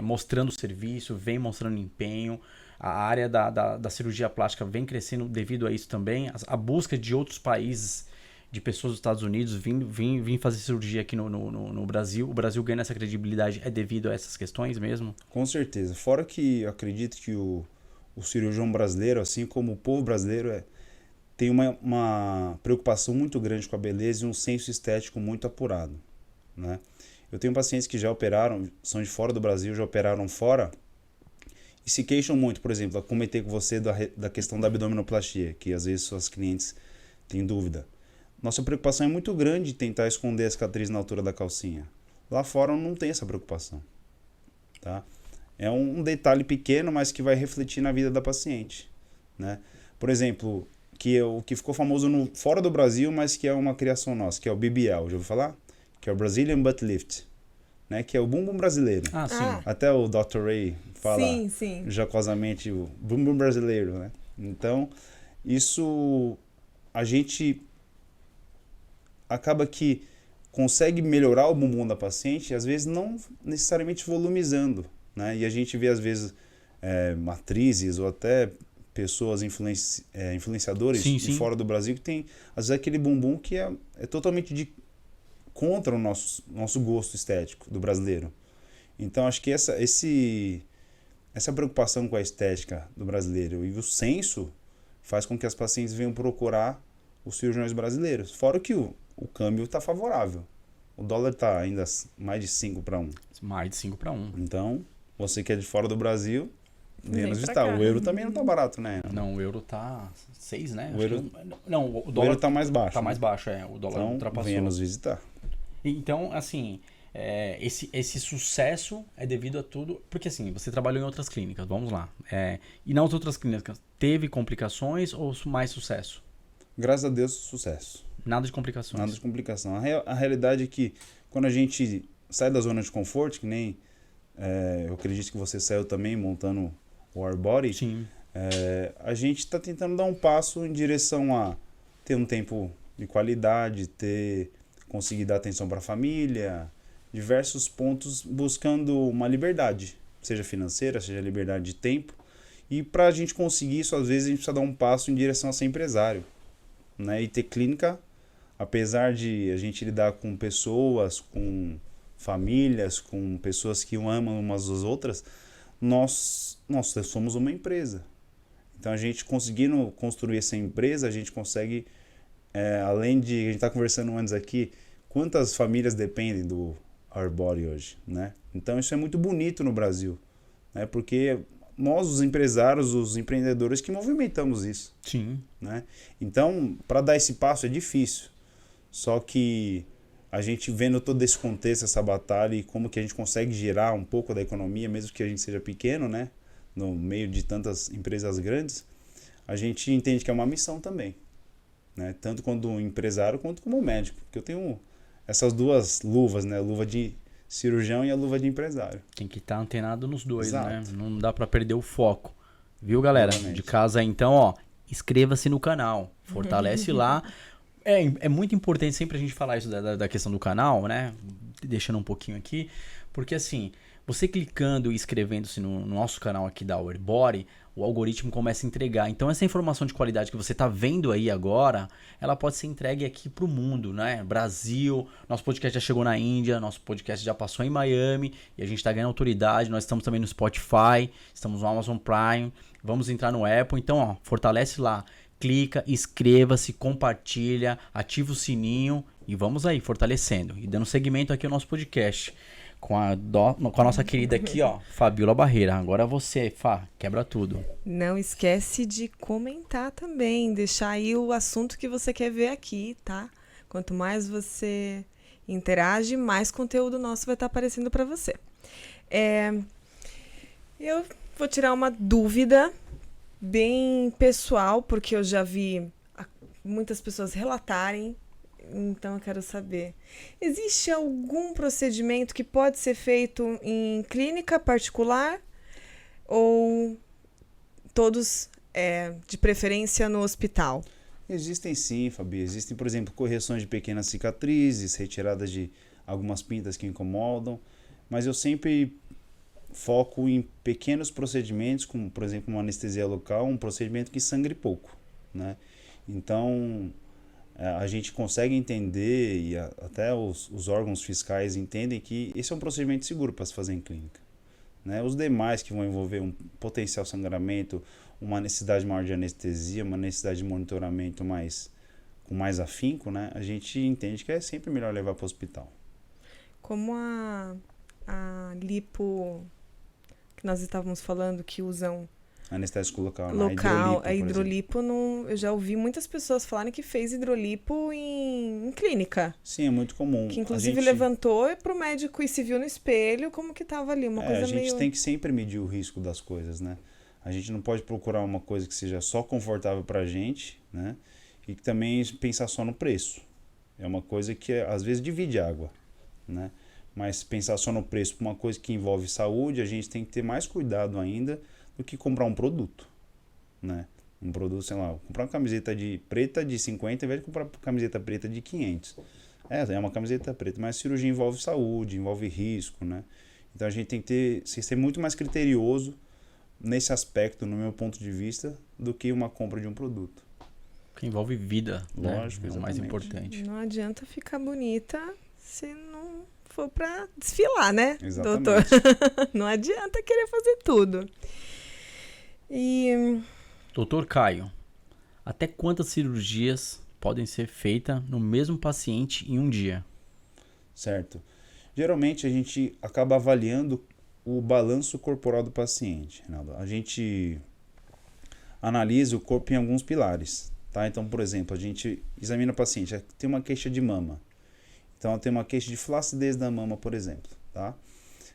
mostrando serviço, vem mostrando empenho, a área da cirurgia plástica vem crescendo devido a isso também, a busca de outros países, de pessoas dos Estados Unidos vim fazer cirurgia aqui no Brasil. O Brasil ganha essa credibilidade devido a essas questões mesmo? Com certeza. Fora que eu acredito que o cirurgião brasileiro, assim como o povo brasileiro, tem uma preocupação muito grande com a beleza e um senso estético muito apurado. Né? Eu tenho pacientes que já operaram, são de fora do Brasil, já operaram fora, se queixam muito, por exemplo, eu comentei com você da questão da abdominoplastia, que às vezes suas clientes têm dúvida. Nossa preocupação é muito grande em tentar esconder a cicatriz na altura da calcinha. Lá fora não tem essa preocupação. Tá? É um detalhe pequeno, mas que vai refletir na vida da paciente. Né? Por exemplo, o que ficou famoso fora do Brasil, mas que é uma criação nossa, que é o BBL, já ouviu falar? Que é o Brazilian Butt Lift, né? Que é o bumbum brasileiro. Ah, sim. Até o Dr. Ray fala sim. jocosamente o bumbum brasileiro. Né? Então, isso a gente acaba que consegue melhorar o bumbum da paciente, às vezes não necessariamente volumizando. Né? E a gente vê, às vezes, matrizes ou até pessoas influenciadores de fora do Brasil que tem, às vezes, aquele bumbum que é totalmente contra o nosso gosto estético do brasileiro. Então, acho que essa preocupação com a estética do brasileiro e o senso faz com que as pacientes venham procurar os cirurgiões brasileiros. Fora que o câmbio está favorável. O dólar está ainda mais de 5 para 1. Mais de 5 para 1. Então, você que é de fora do Brasil, venha nos visitar. Cá. O euro também não está barato, né? Não, o euro tá 6, né? O dólar está mais baixo. Está mais baixo, O dólar então, ultrapassou. Venha nos visitar. Então, assim, esse sucesso é devido a tudo... Porque, assim, você trabalhou em outras clínicas, vamos lá. E nas outras clínicas, teve complicações ou mais sucesso? Graças a Deus, sucesso. Nada de complicações. Nada de complicação. A realidade é que quando a gente sai da zona de conforto, que nem eu acredito que você saiu também montando o Arbori, sim. A gente está tentando dar um passo em direção a ter um tempo de qualidade, conseguir dar atenção para a família, diversos pontos buscando uma liberdade, seja financeira, seja liberdade de tempo. E para a gente conseguir isso, às vezes a gente precisa dar um passo em direção a ser empresário. Né? E ter clínica, apesar de a gente lidar com pessoas, com famílias, com pessoas que amam umas às outras, nós somos uma empresa. Então, a gente conseguindo construir essa empresa, a gente consegue, além de, a gente está conversando antes aqui, quantas famílias dependem do Arbori hoje, né? Então, isso é muito bonito no Brasil, né? Porque nós, os empresários, os empreendedores que movimentamos isso. Sim. Né? Então, para dar esse passo é difícil. Só que a gente vendo todo esse contexto, essa batalha e como que a gente consegue gerar um pouco da economia, mesmo que a gente seja pequeno, né? No meio de tantas empresas grandes, a gente entende que é uma missão também. Né? Tanto como empresário quanto como médico. Porque eu tenho essas duas luvas, né? A luva de cirurgião e a luva de empresário. Tem que estar antenado nos dois, Exato. Né? Não dá para perder o foco. Viu, galera? Exatamente. De casa, então, inscreva-se no canal. Fortalece lá. É muito importante sempre a gente falar isso da questão do canal, né? Deixando um pouquinho aqui. Porque, assim, você clicando e inscrevendo-se no nosso canal aqui da Arbori, o algoritmo começa a entregar. Então, essa informação de qualidade que você está vendo aí agora, ela pode ser entregue aqui para o mundo, né? Brasil, nosso podcast já chegou na Índia, nosso podcast já passou em Miami e a gente está ganhando autoridade. Nós estamos também no Spotify, estamos no Amazon Prime, vamos entrar no Apple. Então, fortalece lá, clica, inscreva-se, compartilha, ativa o sininho e vamos aí, fortalecendo e dando seguimento aqui ao nosso podcast. Com a nossa querida aqui, Fabiola Barreira. Agora você, Fá, quebra tudo. Não esquece de comentar também, deixar aí o assunto que você quer ver aqui, tá? Quanto mais você interage, mais conteúdo nosso vai estar aparecendo para você. Eu vou tirar uma dúvida bem pessoal, porque eu já vi muitas pessoas relatarem. Então, eu quero saber, existe algum procedimento que pode ser feito em clínica particular ou todos, de preferência, no hospital? Existem sim, Fabi. Existem, por exemplo, correções de pequenas cicatrizes, retiradas de algumas pintas que incomodam, mas eu sempre foco em pequenos procedimentos, como, por exemplo, uma anestesia local, um procedimento que sangre pouco, né? Então, a gente consegue entender e até os órgãos fiscais entendem que esse é um procedimento seguro para se fazer em clínica. Né? Os demais que vão envolver um potencial sangramento, uma necessidade maior de anestesia, uma necessidade de monitoramento com mais afinco, né? A gente entende que é sempre melhor levar para o hospital. Como a lipo que nós estávamos falando, que usam Anestésico local, né? local, a por exemplo. hidrolipo, eu já ouvi muitas pessoas falarem que fez hidrolipo em clínica. Sim, é muito comum. Que inclusive A gente, levantou para o médico e se viu no espelho como que estava ali, uma coisa a gente meio... tem que sempre medir o risco das coisas, né? A gente não pode procurar uma coisa que seja só confortável pra gente, né? E que também pensar só no preço. É uma coisa que às vezes divide água, né? Mas pensar só no preço para uma coisa que envolve saúde, a gente tem que ter mais cuidado ainda do que comprar um produto, né? Um produto, sei lá, comprar uma camiseta preta de 50 ao invés de comprar uma camiseta preta de 500. É uma camiseta preta, mas cirurgia envolve saúde, envolve risco, né? Então a gente tem que ser muito mais criterioso nesse aspecto, no meu ponto de vista, do que uma compra de um produto. Que envolve vida, Lógico, né? É o mais exatamente. importante. Não adianta ficar bonita se não for para desfilar, né, Exatamente. doutor? Não adianta querer fazer tudo. E Doutor Caio, até quantas cirurgias podem ser feitas no mesmo paciente em um dia? Certo. Geralmente a gente acaba avaliando o balanço corporal do paciente, Reinaldo. A gente analisa o corpo em alguns pilares, tá? Então, por exemplo, a gente examina o paciente, tem uma queixa de mama. Então, ela tem uma queixa de flacidez da mama, por exemplo, tá?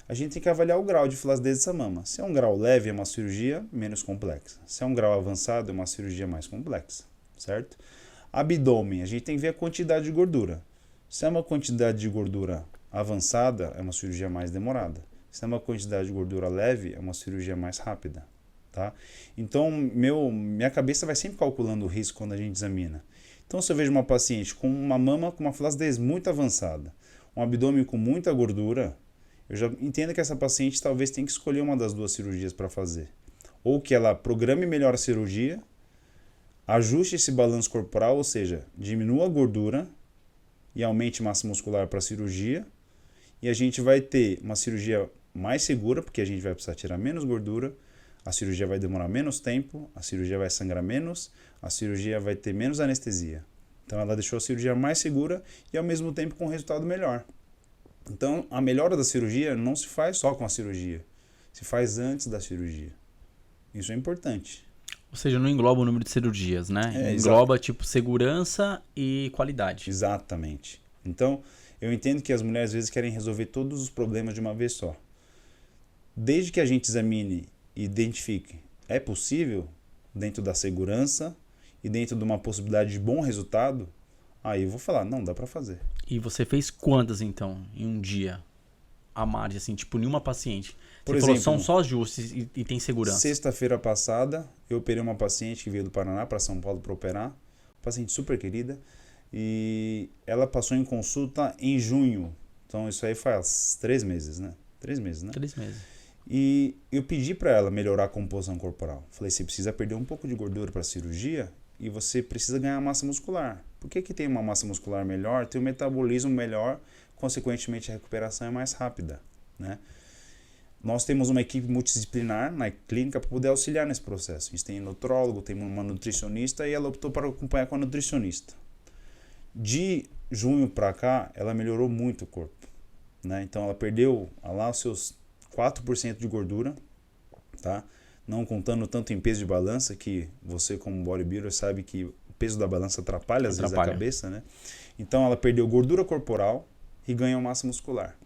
A gente tem que avaliar o grau de flacidez dessa mama. Se é um grau leve, é uma cirurgia menos complexa. Se é um grau avançado, é uma cirurgia mais complexa, certo? Abdômen, a gente tem que ver a quantidade de gordura. Se é uma quantidade de gordura avançada, é uma cirurgia mais demorada. Se é uma quantidade de gordura leve, é uma cirurgia mais rápida, tá? Então, minha cabeça vai sempre calculando o risco quando a gente examina. Então, se eu vejo uma paciente com uma mama com uma flacidez muito avançada, um abdômen com muita gordura, eu já entendo que essa paciente talvez tenha que escolher uma das duas cirurgias para fazer. Ou que ela programe melhor a cirurgia, ajuste esse balanço corporal, ou seja, diminua a gordura e aumente massa muscular para a cirurgia, e a gente vai ter uma cirurgia mais segura, porque a gente vai precisar tirar menos gordura, a cirurgia vai demorar menos tempo, a cirurgia vai sangrar menos, a cirurgia vai ter menos anestesia. Então ela deixou a cirurgia mais segura e ao mesmo tempo com um resultado melhor. Então a melhora da cirurgia não se faz só com a cirurgia, se faz antes da cirurgia. Isso é importante. Ou seja, não engloba o número de cirurgias, né? Engloba, tipo, segurança e qualidade. Exatamente. Então, eu entendo que as mulheres às vezes querem resolver todos os problemas de uma vez só. Desde que a gente examine e identifique, é possível, dentro da segurança e dentro de uma possibilidade de bom resultado, aí eu vou falar, não, dá pra fazer. E você fez quantas, então, em um dia? A margem, assim, tipo, nenhuma paciente. Por Você exemplo, falou, são só ajustes e tem segurança. Sexta-feira passada, eu operei uma paciente que veio do Paraná para São Paulo para operar, paciente super querida, e ela passou em consulta em junho. Então isso aí faz 3 meses, né? 3 meses, né? 3 meses. E eu pedi para ela melhorar a composição corporal. Falei, você precisa perder um pouco de gordura para a cirurgia e você precisa ganhar massa muscular. Por que tem uma massa muscular melhor? Tem um metabolismo melhor, consequentemente a recuperação é mais rápida, né? Nós temos uma equipe multidisciplinar na clínica para poder auxiliar nesse processo. A gente tem nutrólogo, tem uma nutricionista e ela optou para acompanhar com a nutricionista. De junho para cá, ela melhorou muito o corpo, né? Então ela perdeu lá os seus 4% de gordura, tá? Não contando tanto em peso de balança, que você como bodybuilder sabe que o peso da balança atrapalha às vezes a cabeça, né? Então ela perdeu gordura corporal e ganhou massa muscular,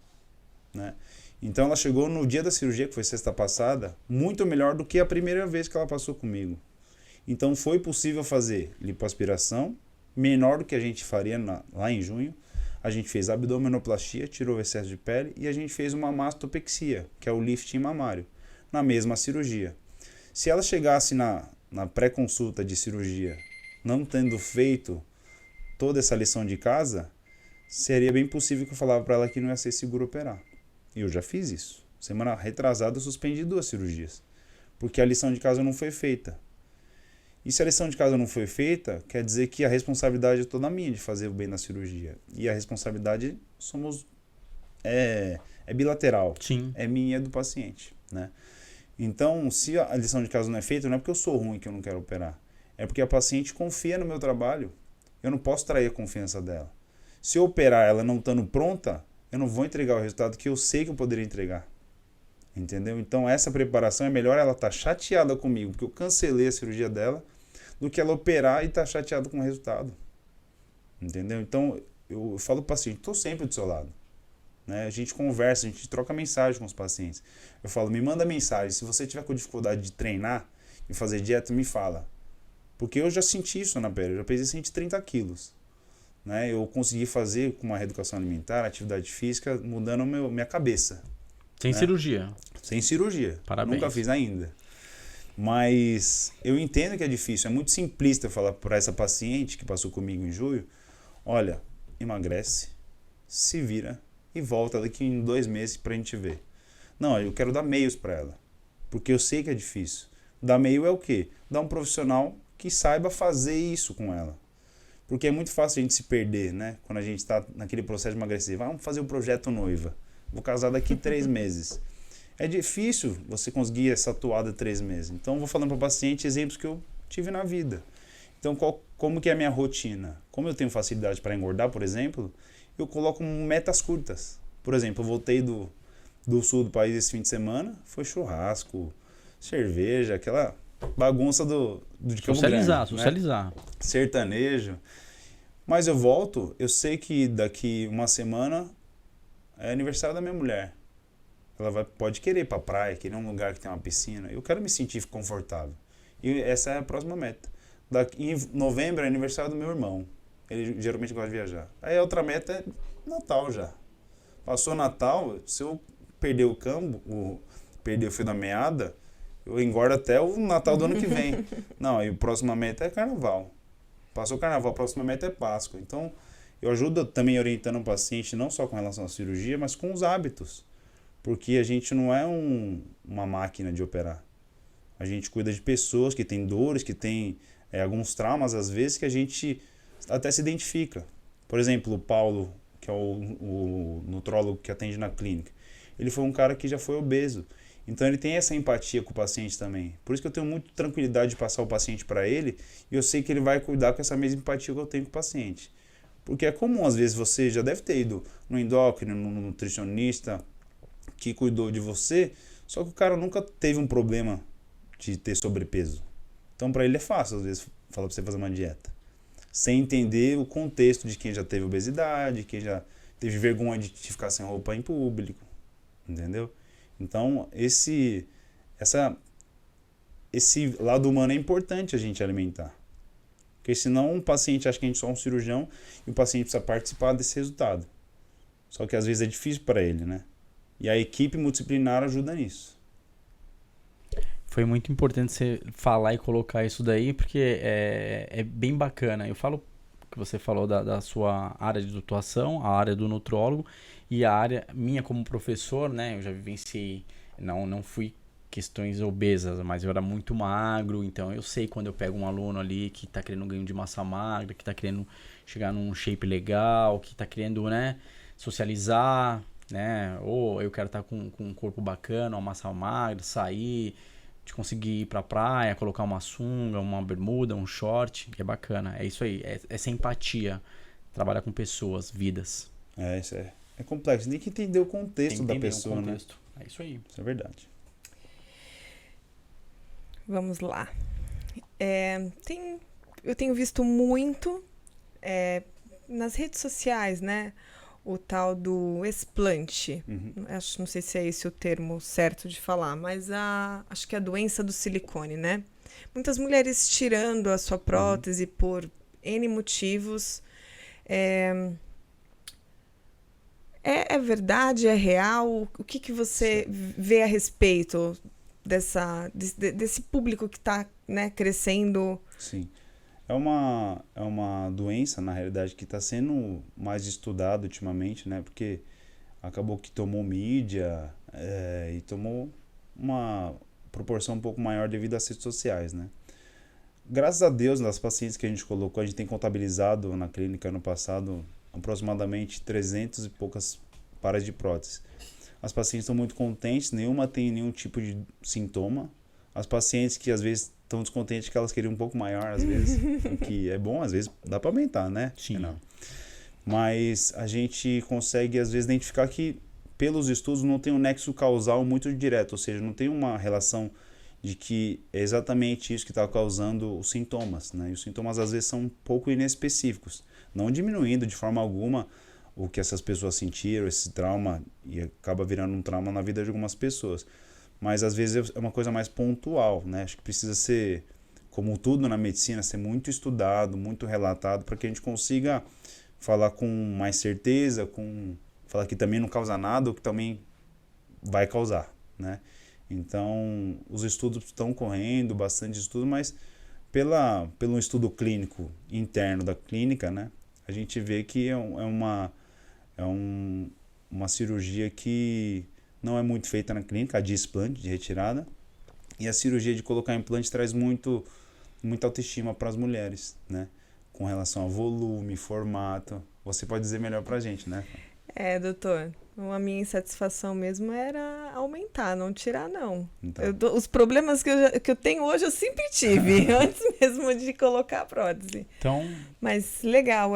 né? Então ela chegou no dia da cirurgia, que foi sexta passada, muito melhor do que a primeira vez que ela passou comigo. Então foi possível fazer lipoaspiração, menor do que a gente faria lá em junho. A gente fez abdominoplastia, tirou o excesso de pele e a gente fez uma mastopexia, que é o lifting mamário, na mesma cirurgia. Se ela chegasse na pré-consulta de cirurgia, não tendo feito toda essa lição de casa, seria bem possível que eu falava para ela que não ia ser seguro operar. E eu já fiz isso. Semana retrasada eu suspendi 2 cirurgias, porque a lição de casa não foi feita. E se a lição de casa não foi feita, quer dizer que a responsabilidade é toda minha de fazer o bem na cirurgia. E a responsabilidade é bilateral. Sim. É minha e é do paciente, né? Então, se a lição de casa não é feita, não é porque eu sou ruim que eu não quero operar. É porque a paciente confia no meu trabalho. Eu não posso trair a confiança dela. Se eu operar ela não estando pronta, eu não vou entregar o resultado que eu sei que eu poderia entregar. Entendeu? Então essa preparação é melhor ela estar chateada comigo, porque eu cancelei a cirurgia dela, do que ela operar e estar chateada com o resultado. Entendeu? Então eu falo para o paciente, estou sempre do seu lado. Né? A gente conversa, a gente troca mensagem com os pacientes. Eu falo, me manda mensagem, se você tiver com dificuldade de treinar e fazer dieta, me fala. Porque eu já senti isso na pele, eu já pesei 130 quilos. Né? Eu consegui fazer com uma reeducação alimentar, atividade física, mudando minha cabeça. Sem né? cirurgia. Sem cirurgia. Parabéns. Nunca fiz ainda. Mas eu entendo que é difícil, é muito simplista falar para essa paciente que passou comigo em julho, olha, emagrece, se vira e volta daqui em 2 meses pra gente ver. Não, eu quero dar meios para ela, porque eu sei que é difícil. Dar meio é o quê? Dar um profissional que saiba fazer isso com ela. Porque é muito fácil a gente se perder, né? Quando a gente está naquele processo de emagrecer. Vamos fazer o projeto noiva. Vou casar daqui 3 meses. É difícil você conseguir essa toada 3 meses. Então, vou falando para o paciente exemplos que eu tive na vida. Então, como que é a minha rotina? Como eu tenho facilidade para engordar, por exemplo, eu coloco metas curtas. Por exemplo, eu voltei do sul do país esse fim de semana, foi churrasco, cerveja, aquela bagunça de Campo Grande, Socializar. Né? Sertanejo. Mas eu volto, eu sei que daqui uma semana é aniversário da minha mulher. Ela pode querer ir pra praia, querer um lugar que tem uma piscina. Eu quero me sentir confortável. E essa é a próxima meta. Em novembro é aniversário do meu irmão. Ele geralmente gosta de viajar. Aí a outra meta é Natal já. Passou Natal, se eu perder o campo, perder o fio da meada, eu engordo até o Natal do ano que vem. Não, aí a próxima meta é Carnaval. Passou o Carnaval, a próxima meta é Páscoa. Então, eu ajudo também orientando o paciente, não só com relação à cirurgia, mas com os hábitos. Porque a gente não é uma máquina de operar. A gente cuida de pessoas que têm dores, que têm alguns traumas, às vezes, que a gente até se identifica. Por exemplo, o Paulo, que é o nutrólogo que atende na clínica, ele foi um cara que já foi obeso. Então ele tem essa empatia com o paciente também. Por isso que eu tenho muita tranquilidade de passar o paciente para ele e eu sei que ele vai cuidar com essa mesma empatia que eu tenho com o paciente. Porque é comum, às vezes, você já deve ter ido no endócrino, no nutricionista que cuidou de você, só que o cara nunca teve um problema de ter sobrepeso. Então para ele é fácil, às vezes, falar para você fazer uma dieta. Sem entender o contexto de quem já teve obesidade, quem já teve vergonha de ficar sem roupa em público. Entendeu? Então, esse lado humano é importante a gente alimentar. Porque senão um paciente acha que a gente é só um cirurgião e o paciente precisa participar desse resultado. Só que às vezes é difícil para ele, né? E a equipe multidisciplinar ajuda nisso. Foi muito importante você falar e colocar isso daí, porque é bem bacana. Eu falo que você falou da sua área de atuação, a área do nutrólogo, e a área minha como professor, né? Eu já vivenciei, não fui questões obesas, mas eu era muito magro, então eu sei quando eu pego um aluno ali que está querendo ganho de massa magra, que está querendo chegar num shape legal, que está querendo, né, socializar, né? Ou eu quero estar com um corpo bacana, uma massa magra, sair, de conseguir ir pra praia, colocar uma sunga, uma bermuda, um short, que é bacana. É isso aí, essa empatia. Trabalhar com pessoas, vidas. Isso é complexo. Tem que entender o contexto da pessoa, o contexto, né? É isso aí. Isso é verdade. Vamos lá. Eu tenho visto muito nas redes sociais, né? O tal do explante. Não sei se é esse o termo certo de falar, mas acho que é a doença do silicone, né? Muitas mulheres tirando a sua prótese por N motivos. É verdade? É real? O que você vê a respeito desse público que está, né, crescendo? Sim. É uma doença, na realidade, que está sendo mais estudada ultimamente, né? Porque acabou que tomou mídia e tomou uma proporção um pouco maior devido às redes sociais, né? Graças a Deus, nas pacientes que a gente colocou, a gente tem contabilizado na clínica ano passado aproximadamente 300 e poucas pares de prótese. As pacientes estão muito contentes, nenhuma tem nenhum tipo de sintoma. As pacientes que às vezes estão descontentes que elas queriam um pouco maior, às vezes, o que é bom, às vezes dá para aumentar, né? Sim. Não. Mas a gente consegue, às vezes, identificar que pelos estudos, não tem um nexo causal muito direto, ou seja, não tem uma relação de que é exatamente isso que está causando os sintomas, né? E os sintomas às vezes são um pouco inespecíficos, não diminuindo de forma alguma o que essas pessoas sentiram, esse trauma, e acaba virando um trauma na vida de algumas pessoas. Mas às vezes é uma coisa mais pontual, né? Acho que precisa ser, como tudo na medicina, ser muito estudado, muito relatado, para que a gente consiga falar com mais certeza, falar que também não causa nada ou que também vai causar, né? Então, os estudos estão correndo, bastante estudo, mas pelo estudo clínico interno da clínica, né, a gente vê que é uma cirurgia que não é muito feita na clínica, a de explante, de retirada, e a cirurgia de colocar implante traz muita autoestima para as mulheres, né, com relação a volume, formato. Você pode dizer melhor para a gente, né? Doutor, a minha insatisfação mesmo era aumentar, não tirar, não. Então. Os problemas que eu tenho hoje eu sempre tive, antes mesmo de colocar a prótese. Então... Mas legal,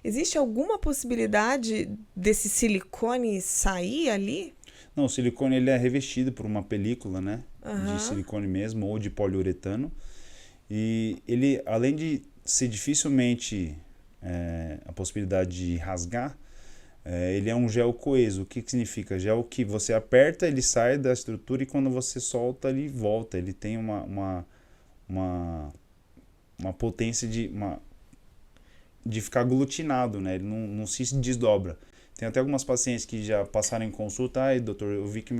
existe alguma possibilidade desse silicone sair ali? Não, o silicone ele é revestido por uma película, né? Uhum. De silicone mesmo ou de poliuretano. E ele, além de ser dificilmente a possibilidade de rasgar, ele é um gel coeso. O que significa? Gel que você aperta, ele sai da estrutura e quando você solta, ele volta. Ele tem uma potência de ficar aglutinado, né? Ele não se desdobra. Tem até algumas pacientes que já passaram em consulta. Ai, doutor, eu vi que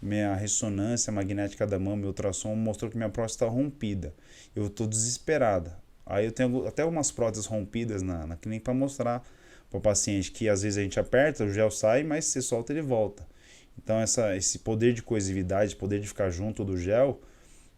minha ressonância magnética da mama, meu ultrassom mostrou que minha próstata está rompida. Eu estou desesperada. Aí eu tenho até algumas próteses rompidas na clínica para mostrar para o paciente que às vezes a gente aperta, o gel sai, mas se solta ele volta. Então esse poder de coesividade, poder de ficar junto do gel,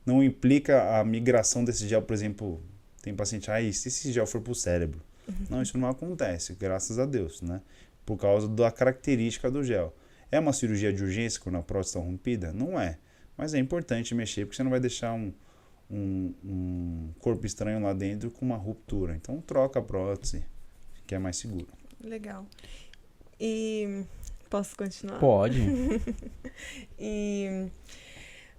não implica a migração desse gel, por exemplo, tem paciente, se esse gel for para o cérebro. Não, isso não acontece, graças a Deus, né? Por causa da característica do gel. É uma cirurgia de urgência quando a próstata está rompida? Não é. Mas é importante mexer, porque você não vai deixar um corpo estranho lá dentro com uma ruptura. Então troca a prótese, que é mais seguro. Legal. E posso continuar? Pode. E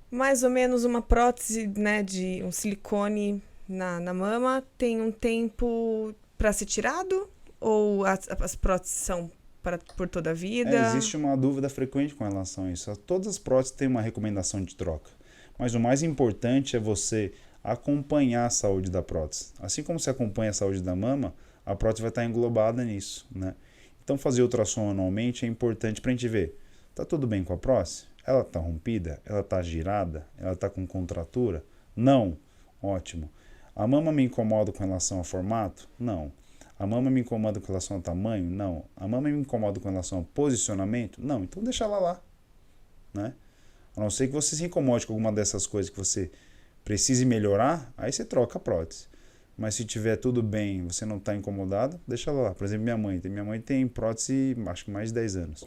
mais ou menos uma prótese, né, de um silicone na mama tem um tempo para ser tirado? Ou as próteses são por toda a vida? Existe uma dúvida frequente com relação a isso. Todas as próteses têm uma recomendação de troca. Mas o mais importante é você acompanhar a saúde da prótese. Assim como você acompanha a saúde da mama, a prótese vai estar englobada nisso, né? Então fazer ultrassom anualmente é importante para a gente ver. Está tudo bem com a prótese? Ela está rompida? Ela está girada? Ela está com contratura? Não. Ótimo. A mama me incomoda com relação ao formato? Não. A mama me incomoda com relação ao tamanho? Não. A mama me incomoda com relação ao posicionamento? Não. Então deixa ela lá, né? A não ser que você se incomode com alguma dessas coisas que você precise melhorar, aí você troca a prótese. Mas se tiver tudo bem, você não está incomodado, deixa ela lá. Por exemplo, minha mãe tem prótese, acho que mais de 10 anos.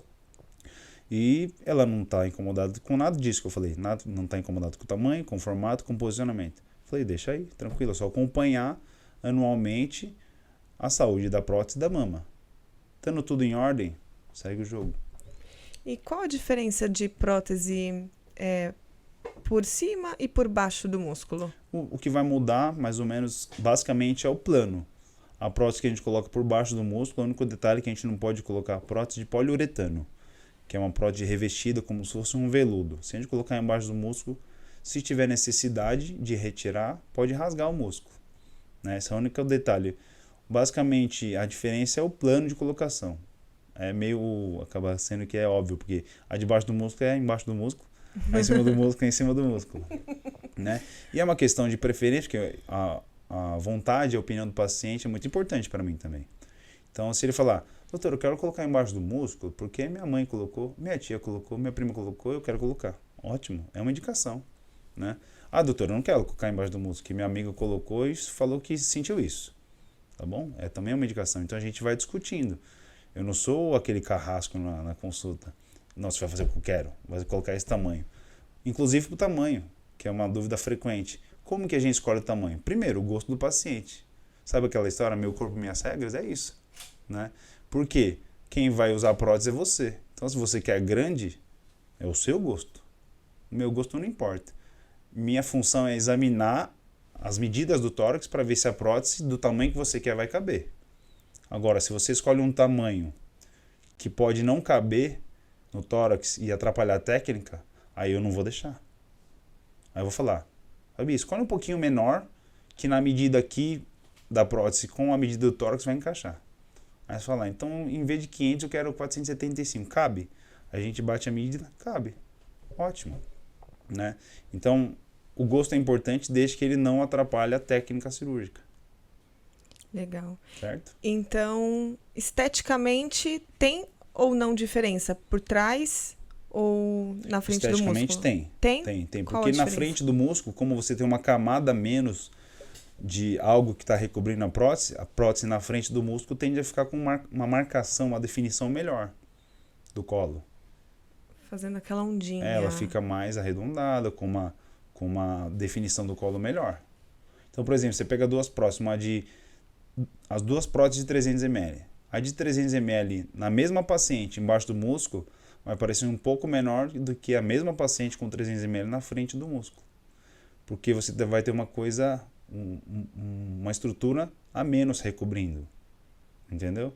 E ela não está incomodada com nada disso que eu falei. Não está incomodada com o tamanho, com o formato, com o posicionamento. Falei, deixa aí, tranquilo. É só acompanhar anualmente a saúde da prótese da mama. Estando tudo em ordem, segue o jogo. E qual a diferença de prótese por cima e por baixo do músculo? O que vai mudar, mais ou menos, basicamente é o plano. A prótese que a gente coloca por baixo do músculo, o único detalhe é que a gente não pode colocar a prótese de poliuretano, que é uma prótese revestida como se fosse um veludo. Se a gente colocar embaixo do músculo, se tiver necessidade de retirar, pode rasgar o músculo, né? Esse é o único detalhe. Basicamente, a diferença é o plano de colocação. Acaba sendo que é óbvio, porque a de baixo do músculo é embaixo do músculo, a em cima do músculo é em cima do músculo, né? E é uma questão de preferência, porque a vontade, a opinião do paciente é muito importante para mim também. Então, se ele falar, doutor, eu quero colocar embaixo do músculo, porque minha mãe colocou, minha tia colocou, minha prima colocou, eu quero colocar. Ótimo, é uma indicação, né? Doutor, eu não quero colocar embaixo do músculo, que minha amiga colocou e falou que sentiu isso. Tá bom? Também é uma indicação. Então a gente vai discutindo. Eu não sou aquele carrasco na consulta. Não, você vai fazer o que eu quero. Vai colocar esse tamanho. Inclusive para o tamanho, que é uma dúvida frequente. Como que a gente escolhe o tamanho? Primeiro, o gosto do paciente. Sabe aquela história, meu corpo, minhas regras? É isso, né? Por quê? Quem vai usar a prótese é você. Então, se você quer grande, é o seu gosto. O meu gosto não importa. Minha função é examinar as medidas do tórax para ver se a prótese do tamanho que você quer vai caber. Agora, se você escolhe um tamanho que pode não caber no tórax e atrapalhar a técnica, aí eu não vou deixar. Aí eu vou falar, Fabi, escolhe um pouquinho menor, que na medida aqui da prótese com a medida do tórax vai encaixar. Aí você fala, então em vez de 500 eu quero 475, cabe? A gente bate a medida, cabe. Ótimo. Né? Então, o gosto é importante desde que ele não atrapalhe a técnica cirúrgica. Legal. Certo? Então, esteticamente, tem ou não diferença por trás ou na frente do músculo? Esteticamente tem. Tem? Tem. Qual Porque a na diferença? frente do músculo, como você tem uma camada a menos de algo que está recobrindo a prótese na frente do músculo tende a ficar com uma marcação, uma definição melhor do colo. Fazendo aquela ondinha. Ela fica mais arredondada, com uma definição do colo melhor. Então, por exemplo, você pega duas próteses, as duas próteses de 300 ml. A de 300 ml na mesma paciente, embaixo do músculo, vai parecer um pouco menor do que a mesma paciente com 300 ml na frente do músculo. Porque você vai ter uma coisa, uma estrutura a menos recobrindo. Entendeu?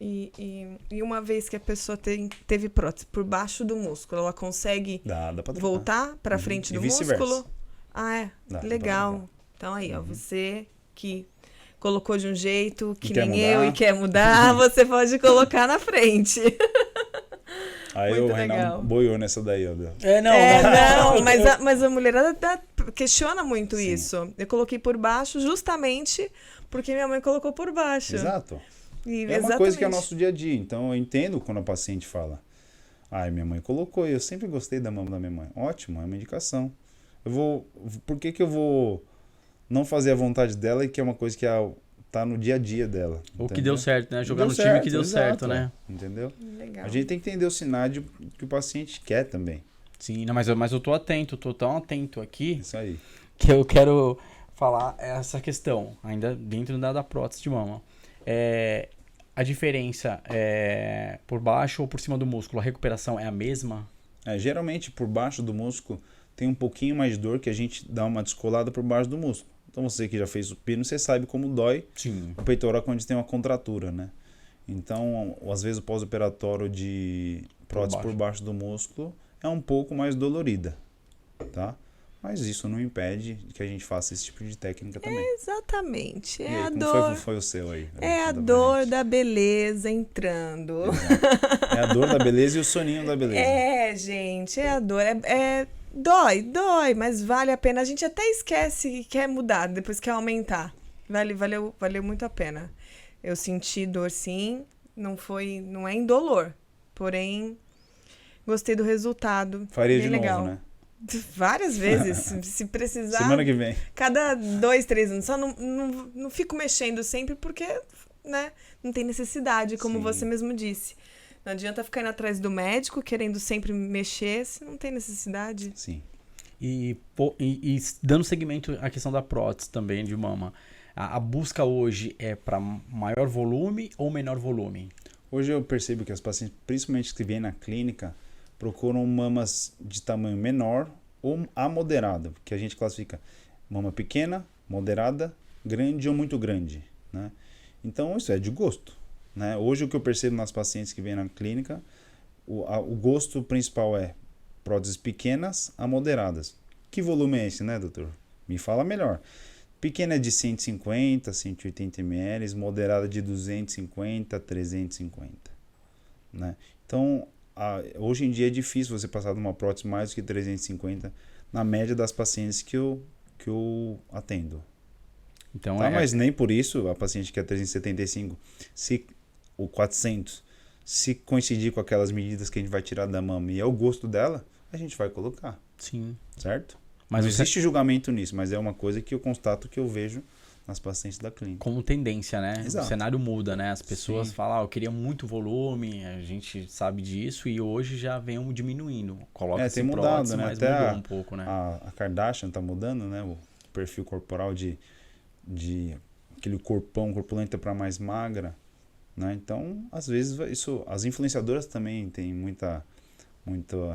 E uma vez que a pessoa teve prótese por baixo do músculo, ela consegue Dá pra trocar. voltar para frente E do vice-versa. músculo? Ah, é? Dá pra Legal. trocar. Então aí, ó, você que colocou de um jeito que quer nem eu mudar. e quer mudar, você pode colocar na frente. Aí Muito o legal. Reinaldo boiou nessa daí, ó. Não, mas a mulherada questiona muito Sim. isso. Eu coloquei por baixo justamente porque minha mãe colocou por baixo. Exato. E, É uma coisa que é nosso dia a dia. Então eu entendo quando a paciente fala, minha mãe colocou, eu sempre gostei da mama da minha mãe. Ótimo, é uma indicação. Por que eu vou não fazer a vontade dela e que é uma coisa que tá no dia a dia dela? Ou que entendeu? deu certo, né? Jogar Deu no time certo, que deu exato, certo, né? Entendeu? Legal. A gente tem que entender o sinal que o paciente quer também. Sim, não, mas eu tô atento, tô tão atento aqui Isso aí. que eu quero falar essa questão, ainda dentro da prótese de mama. A diferença por baixo ou por cima do músculo, a recuperação é a mesma? Geralmente por baixo do músculo tem um pouquinho mais de dor que a gente dá uma descolada por baixo do músculo. Então você que já fez supino, você sabe como dói Sim. o peitoral quando tem uma contratura, né? Então, às vezes o pós-operatório de prótese por baixo do músculo é um pouco mais dolorida, tá? Mas isso não impede que a gente faça esse tipo de técnica também. Exatamente. E É aí, a como dor. foi o seu aí? É a Conta pra dor gente. da beleza entrando. Exato. É a dor da beleza e o soninho da beleza. Gente, é a dor. Dói, mas vale a pena. A gente até esquece que quer mudar, depois quer aumentar. Valeu muito a pena. Eu senti dor, sim. Não é indolor. Porém, gostei do resultado. Faria bem de novo, legal. né? Várias vezes, se precisar. Semana que vem. Cada 2, 3 anos. Só não fico mexendo sempre porque, né, não tem necessidade, como Sim. você mesmo disse. Não adianta ficar indo atrás do médico, querendo sempre mexer, se não tem necessidade. Sim. E dando seguimento à questão da prótese também de mama, a busca hoje é para maior volume ou menor volume? Hoje eu percebo que as pacientes, principalmente as que vêm na clínica, procuram mamas de tamanho menor ou a moderada, que a gente classifica mama pequena, moderada, grande ou muito grande, né? Então isso é de gosto, né? Hoje o que eu percebo nas pacientes que vêm na clínica, o gosto principal é próteses pequenas a moderadas. Que volume é esse, né, doutor? Me fala melhor. Pequena é de 150, 180 ml, moderada de 250 a 350, né? Então, hoje em dia é difícil você passar de uma prótese mais do que 350 na média das pacientes que eu atendo. Então, Mas nem por isso a paciente que é 375 ou 400, se coincidir com aquelas medidas que a gente vai tirar da mama e é o gosto dela, a gente vai colocar. Sim. Certo? Mas não existe julgamento nisso, mas é uma coisa que eu constato que eu vejo nas pacientes da clínica. Como tendência, né? Exato. O cenário muda, né? As pessoas Sim. falam, eu queria muito volume, a gente sabe disso, e hoje já vem diminuindo. Coloca-se tem mudado, prótese, né? mas Até mudou um pouco, né? A Kardashian tá mudando, né? O perfil corporal de aquele corpão corpulenta para mais magra. né? Então, às vezes, isso, as influenciadoras também têm muita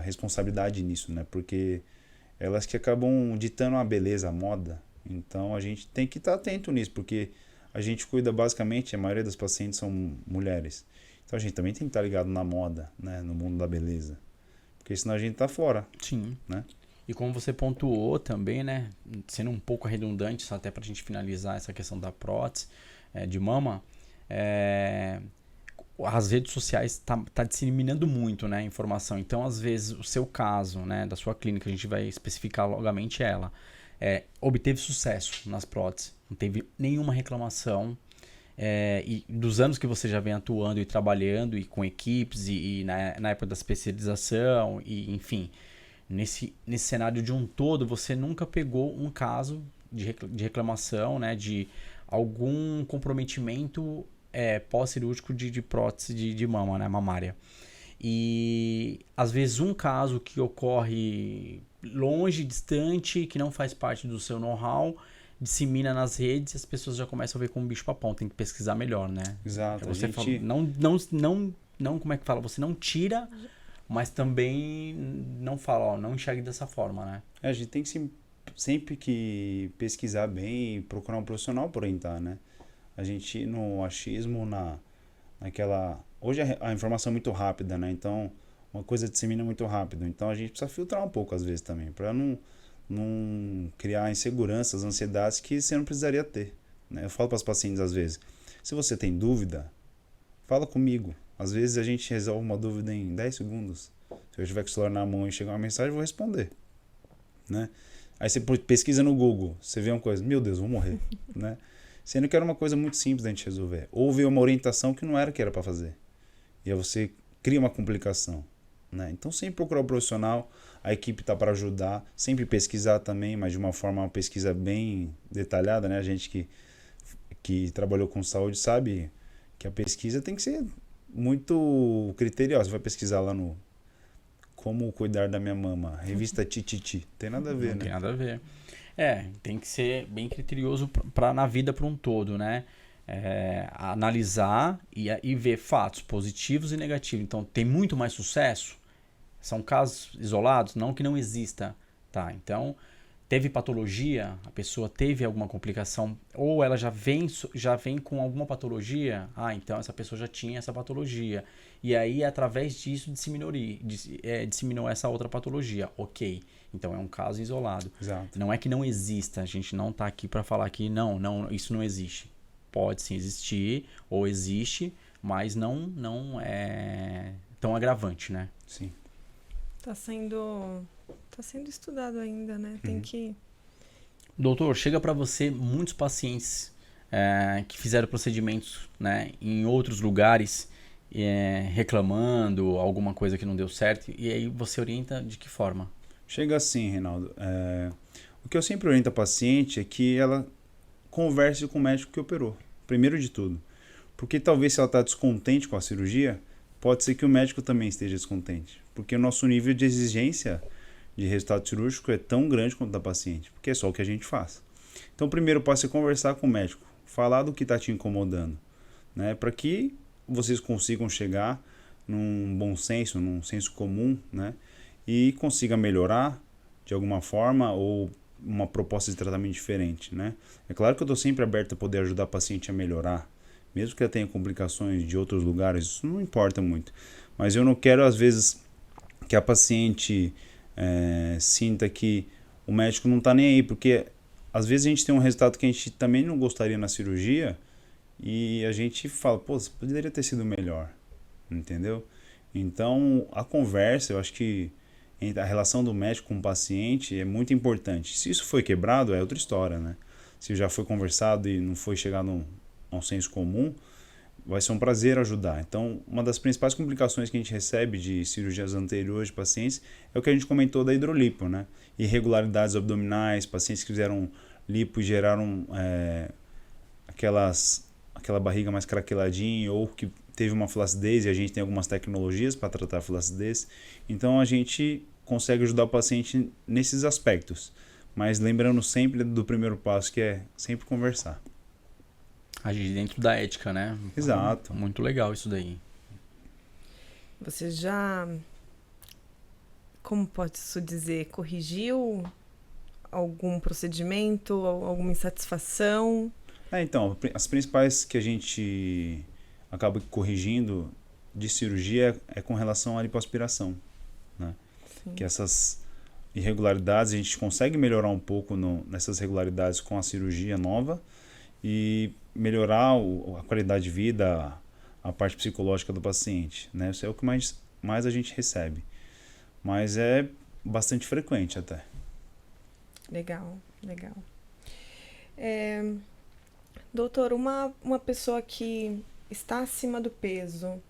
responsabilidade nisso, né? Porque elas que acabam ditando a beleza, a moda. Então, a gente tem que estar atento nisso, porque a gente cuida basicamente, a maioria das pacientes são mulheres. Então, a gente também tem que estar ligado na moda, né? No mundo da beleza. Porque senão a gente tá fora. Sim. Né? E como você pontuou também, né? Sendo um pouco redundante, só até para a gente finalizar essa questão da prótese de mama, as redes sociais tá disseminando muito, né, informação. Então, às vezes, o seu caso, né, da sua clínica, a gente vai especificar logamente ela, obteve sucesso nas próteses, não teve nenhuma reclamação. E dos anos que você já vem atuando e trabalhando e com equipes e na época da especialização e enfim, nesse cenário de um todo, você nunca pegou um caso de reclamação, né, de algum comprometimento pós-cirúrgico de prótese de mama, né, mamária. E às vezes um caso que ocorre longe, distante, que não faz parte do seu know-how, dissemina nas redes e as pessoas já começam a ver como bicho papão. Tem que pesquisar melhor, né? Exato. Você fala, não, como é que fala? Você não tira, mas também não fala, ó, não enxergue dessa forma, né? A gente tem que sempre que pesquisar bem e procurar um profissional para orientar, né? A gente, no achismo, naquela... Hoje a informação é muito rápida, né? Então, uma coisa dissemina muito rápido. Então, a gente precisa filtrar um pouco, às vezes, também, para não criar inseguranças, ansiedades que você não precisaria ter, né? Eu falo para os pacientes, às vezes, se você tem dúvida, fala comigo. Às vezes, a gente resolve uma dúvida em 10 segundos. Se eu tiver com o celular na mão e chegar uma mensagem, eu vou responder, né? Aí você pesquisa no Google, você vê uma coisa, meu Deus, vou morrer, né? Sendo que era uma coisa muito simples da gente resolver. Ou vê uma orientação que não era o que era para fazer. E aí você cria uma complicação, né? Então sempre procurar o profissional, a equipe está para ajudar, sempre pesquisar também, mas de uma forma, uma pesquisa bem detalhada, né? A gente que trabalhou com saúde sabe que a pesquisa tem que ser muito criteriosa. Você vai pesquisar lá no Como Cuidar da Minha Mama, revista Tititi, tem nada a ver, Não né? tem nada a ver. Tem que ser bem criterioso na vida para um todo, né? Analisar e ver fatos positivos e negativos. Então, tem muito mais sucesso? São casos isolados? Não que não exista, tá? Então, teve patologia? A pessoa teve alguma complicação? Ou ela já vem com alguma patologia? Então essa pessoa já tinha essa patologia. E aí, através disso, disseminou essa outra patologia. Ok. Então, é um caso isolado. Exato. Não é que não exista. A gente não está aqui para falar que não, isso não existe. Pode sim existir, ou existe, mas não é tão agravante, né? Sim. Tá sendo estudado ainda, né? Tem que... Doutor, chega para você muitos pacientes que fizeram procedimentos, né, em outros lugares, reclamando alguma coisa que não deu certo, e aí você orienta de que forma? Chega assim, Reinaldo. O que eu sempre oriento a paciente é que ela converse com o médico que operou, primeiro de tudo. Porque talvez se ela está descontente com a cirurgia, pode ser que o médico também esteja descontente. Porque o nosso nível de exigência de resultado cirúrgico é tão grande quanto o da paciente, porque é só o que a gente faz. Então, o primeiro passo é conversar com o médico, falar do que está te incomodando, né, para que vocês consigam chegar num bom senso, num senso comum, né, e consiga melhorar de alguma forma ou uma proposta de tratamento diferente, né. É claro que eu estou sempre aberto a poder ajudar a paciente a melhorar, mesmo que ela tenha complicações de outros lugares, isso não importa muito. Mas eu não quero, às vezes, que a paciente sinta que o médico não está nem aí, porque às vezes a gente tem um resultado que a gente também não gostaria na cirurgia e a gente fala, pô, isso poderia ter sido melhor, entendeu? Então, a conversa, eu acho que a relação do médico com o paciente é muito importante. Se isso foi quebrado, é outra história, né? Se já foi conversado e não foi chegado a um senso comum, vai ser um prazer ajudar. Então, uma das principais complicações que a gente recebe de cirurgias anteriores de pacientes é o que a gente comentou da hidrolipo, né? Irregularidades abdominais, pacientes que fizeram lipo e geraram aquela barriga mais craqueladinha ou que teve uma flacidez, e a gente tem algumas tecnologias para tratar a flacidez. Então, a gente consegue ajudar o paciente nesses aspectos. Mas lembrando sempre do primeiro passo, que é sempre conversar. Agir dentro da ética, né? Exato. Muito legal isso daí. Você já, como pode-se dizer, corrigiu algum procedimento, alguma insatisfação? Então, as principais que a gente acaba corrigindo de cirurgia é com relação à lipoaspiração, né? Que essas irregularidades, a gente consegue melhorar um pouco nessas regularidades com a cirurgia nova e melhorar a qualidade de vida, a parte psicológica do paciente, né? Isso é o que mais a gente recebe. Mas é bastante frequente até. Legal, legal. Doutor, uma pessoa que está acima do peso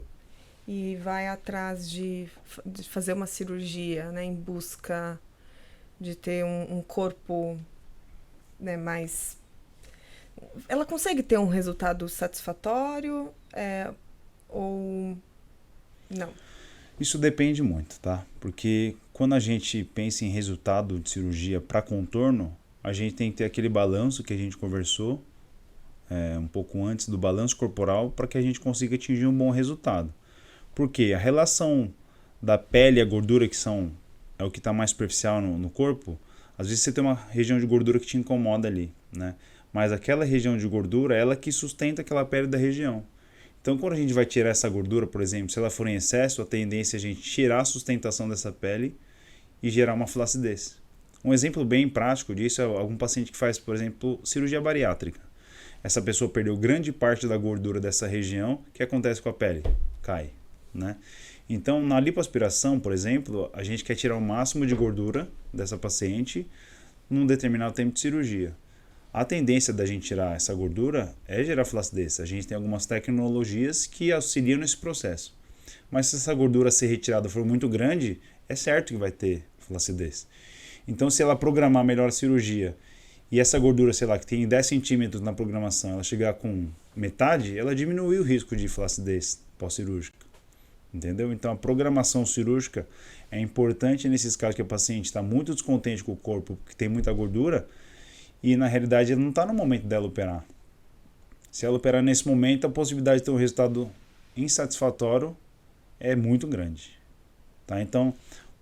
e vai atrás de fazer uma cirurgia, né, em busca de ter um corpo, né, mais... Ela consegue ter um resultado satisfatório ou não? Isso depende muito, tá? Porque quando a gente pensa em resultado de cirurgia para contorno, a gente tem que ter aquele balanço que a gente conversou um pouco antes do balanço corporal para que a gente consiga atingir um bom resultado. Porque a relação da pele e a gordura, que é o que está mais superficial no corpo, às vezes você tem uma região de gordura que te incomoda ali, né? Mas aquela região de gordura, ela que sustenta aquela pele da região. Então, quando a gente vai tirar essa gordura, por exemplo, se ela for em excesso, a tendência é a gente tirar a sustentação dessa pele e gerar uma flacidez. Um exemplo bem prático disso é algum paciente que faz, por exemplo, cirurgia bariátrica. Essa pessoa perdeu grande parte da gordura dessa região. O que acontece com a pele? Cai, né? Então, na lipoaspiração, por exemplo, a gente quer tirar o máximo de gordura dessa paciente num determinado tempo de cirurgia. A tendência da gente tirar essa gordura é gerar flacidez. A gente tem algumas tecnologias que auxiliam nesse processo. Mas se essa gordura ser retirada for muito grande, é certo que vai ter flacidez. Então, se ela programar melhor a cirurgia e essa gordura, sei lá, que tem 10 centímetros na programação, ela chegar com metade, ela diminui o risco de flacidez pós-cirúrgica. Entendeu? Então, a programação cirúrgica é importante nesses casos que o paciente está muito descontente com o corpo, porque tem muita gordura, e na realidade ele não está no momento dela operar. Se ela operar nesse momento, a possibilidade de ter um resultado insatisfatório é muito grande. Tá? Então,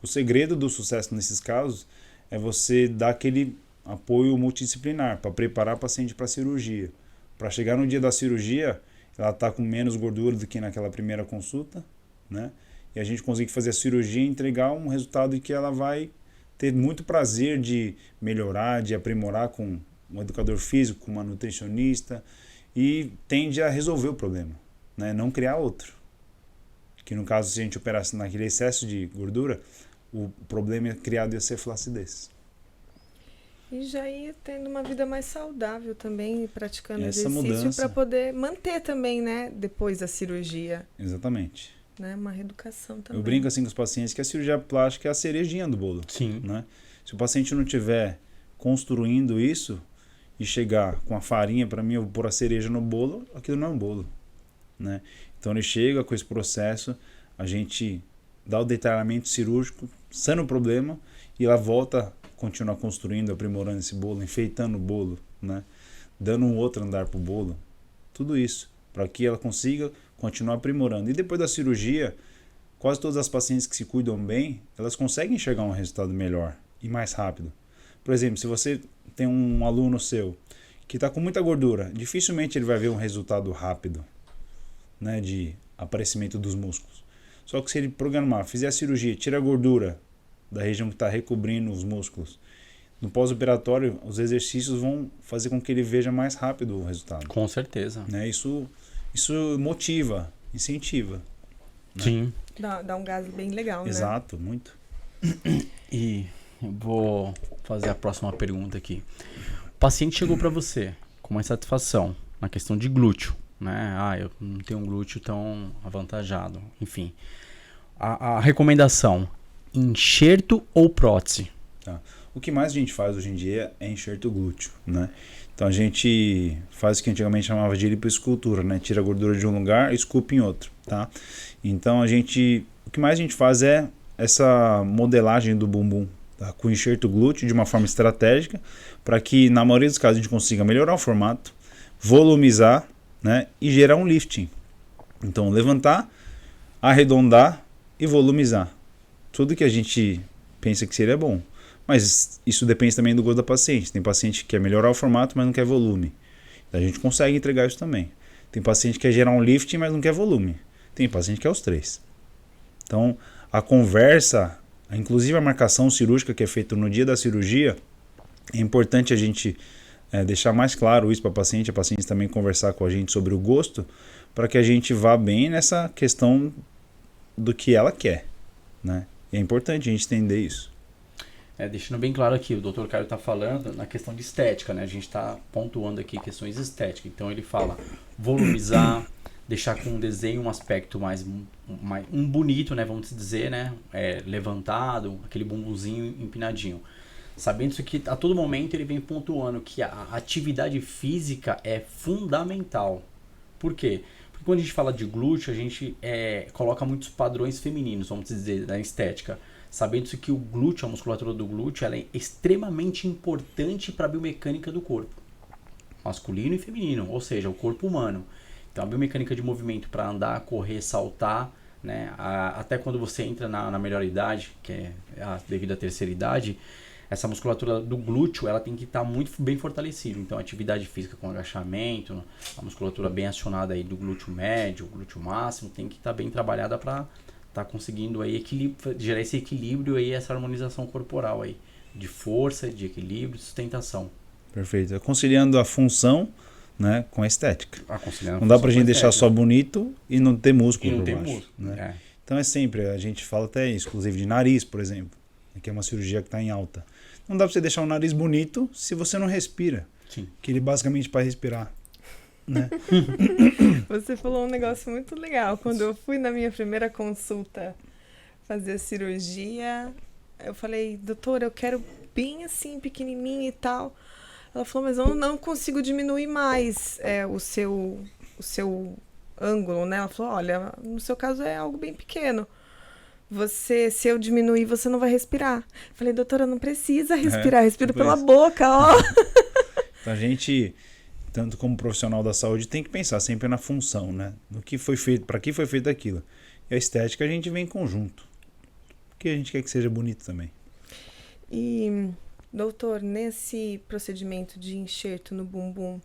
o segredo do sucesso nesses casos é você dar aquele apoio multidisciplinar para preparar a paciente para a cirurgia. Para chegar no dia da cirurgia, ela está com menos gordura do que naquela primeira consulta, né? E a gente conseguir fazer a cirurgia e entregar um resultado que ela vai ter muito prazer de melhorar, de aprimorar com um educador físico, com uma nutricionista, e tende a resolver o problema, né? Não criar outro. Que no caso, se a gente operasse naquele excesso de gordura, o problema criado ia ser flacidez. E já ia tendo uma vida mais saudável também, praticando Essa exercício para poder manter também, né, depois da cirurgia. Exatamente. Né, uma reeducação também. Eu brinco assim com os pacientes que a cirurgia plástica é a cerejinha do bolo. Sim. Né? Se o paciente não estiver construindo isso e chegar com a farinha, para mim, eu vou pôr a cereja no bolo, aquilo não é um bolo. Né? Então ele chega com esse processo, a gente dá o detalhamento cirúrgico, sana o problema e ela volta a continuar construindo, aprimorando esse bolo, enfeitando o bolo, né? Dando um outro andar para o bolo. Tudo isso, para que ela consiga continuar aprimorando. E depois da cirurgia, quase todas as pacientes que se cuidam bem, elas conseguem enxergar um resultado melhor e mais rápido. Por exemplo, se você tem um aluno seu que está com muita gordura, dificilmente ele vai ver um resultado rápido, né, de aparecimento dos músculos. Só que se ele programar, fizer a cirurgia, tira a gordura da região que está recobrindo os músculos, no pós-operatório, os exercícios vão fazer com que ele veja mais rápido o resultado. Com certeza. Né? Isso motiva, incentiva. Né? Sim. Dá um gás bem legal, Exato, né? Muito. E eu vou fazer a próxima pergunta aqui. O paciente chegou para você com uma insatisfação na questão de glúteo, né? Ah, eu não tenho um glúteo tão avantajado. Enfim, a recomendação, enxerto ou prótese? Tá. O que mais a gente faz hoje em dia é enxerto glúteo, né? Então a gente faz o que antigamente chamava de lipoescultura, né? Tira a gordura de um lugar e esculpe em outro, tá? Então o que mais a gente faz é essa modelagem do bumbum, tá? Com enxerto glúteo de uma forma estratégica, para que na maioria dos casos a gente consiga melhorar o formato, volumizar né? E gerar um lifting. Então, levantar, arredondar e volumizar. Tudo que a gente pensa que seria bom. Mas isso depende também do gosto da paciente. Tem paciente que quer melhorar o formato, mas não quer volume. Então, a gente consegue entregar isso também. Tem paciente que quer gerar um lifting, mas não quer volume. Tem paciente que quer os três. Então, a conversa, inclusive a marcação cirúrgica que é feita no dia da cirurgia, é importante a gente deixar mais claro isso para a paciente também conversar com a gente sobre o gosto, para que a gente vá bem nessa questão do que ela quer, né? E é importante a gente entender isso. Deixando bem claro aqui, o Dr. Caio está falando na questão de estética, né? A gente está pontuando aqui questões estéticas. Então ele fala volumizar, deixar com um desenho um aspecto mais bonito, né? Vamos dizer, né? Levantado, aquele bumbumzinho empinadinho. Sabendo isso que a todo momento ele vem pontuando que a atividade física é fundamental. Por quê? Porque quando a gente fala de glúteo, a gente coloca muitos padrões femininos, vamos dizer, na estética. Sabendo que o glúteo, a musculatura do glúteo, ela é extremamente importante para a biomecânica do corpo. Masculino e feminino, ou seja, o corpo humano. Então a biomecânica de movimento para andar, correr, saltar, né, até quando você entra na melhor idade, que é devido à terceira idade, essa musculatura do glúteo ela tem que estar muito bem fortalecida. Então, atividade física com agachamento, a musculatura bem acionada aí do glúteo médio, glúteo máximo, tem que estar bem trabalhada para estar conseguindo aí gerar esse equilíbrio e essa harmonização corporal aí, de força, de equilíbrio, de sustentação. Perfeito. Conciliando a função, né, com a estética. Não dá pra gente deixar só bonito e não ter músculo por baixo. Músculo, né? Então é sempre, a gente fala até isso, inclusive de nariz, por exemplo, que é uma cirurgia que está em alta. Não dá pra você deixar o nariz bonito se você não respira. Sim. Que ele basicamente para respirar, né? Você falou um negócio muito legal. Quando eu fui na minha primeira consulta fazer a cirurgia, eu falei, doutora, eu quero bem assim, pequenininho e tal. Ela falou, mas eu não consigo diminuir mais o seu ângulo, né? Ela falou, olha, no seu caso é algo bem pequeno. Se eu diminuir, você não vai respirar. Eu falei, doutora, não precisa respirar, respiro pela boca, ó. Então a gente, tanto como profissional da saúde, tem que pensar sempre na função, né? No que foi feito, para que foi feito aquilo. E a estética a gente vem em conjunto. Porque a gente quer que seja bonito também. E, doutor, nesse procedimento de enxerto no bumbum,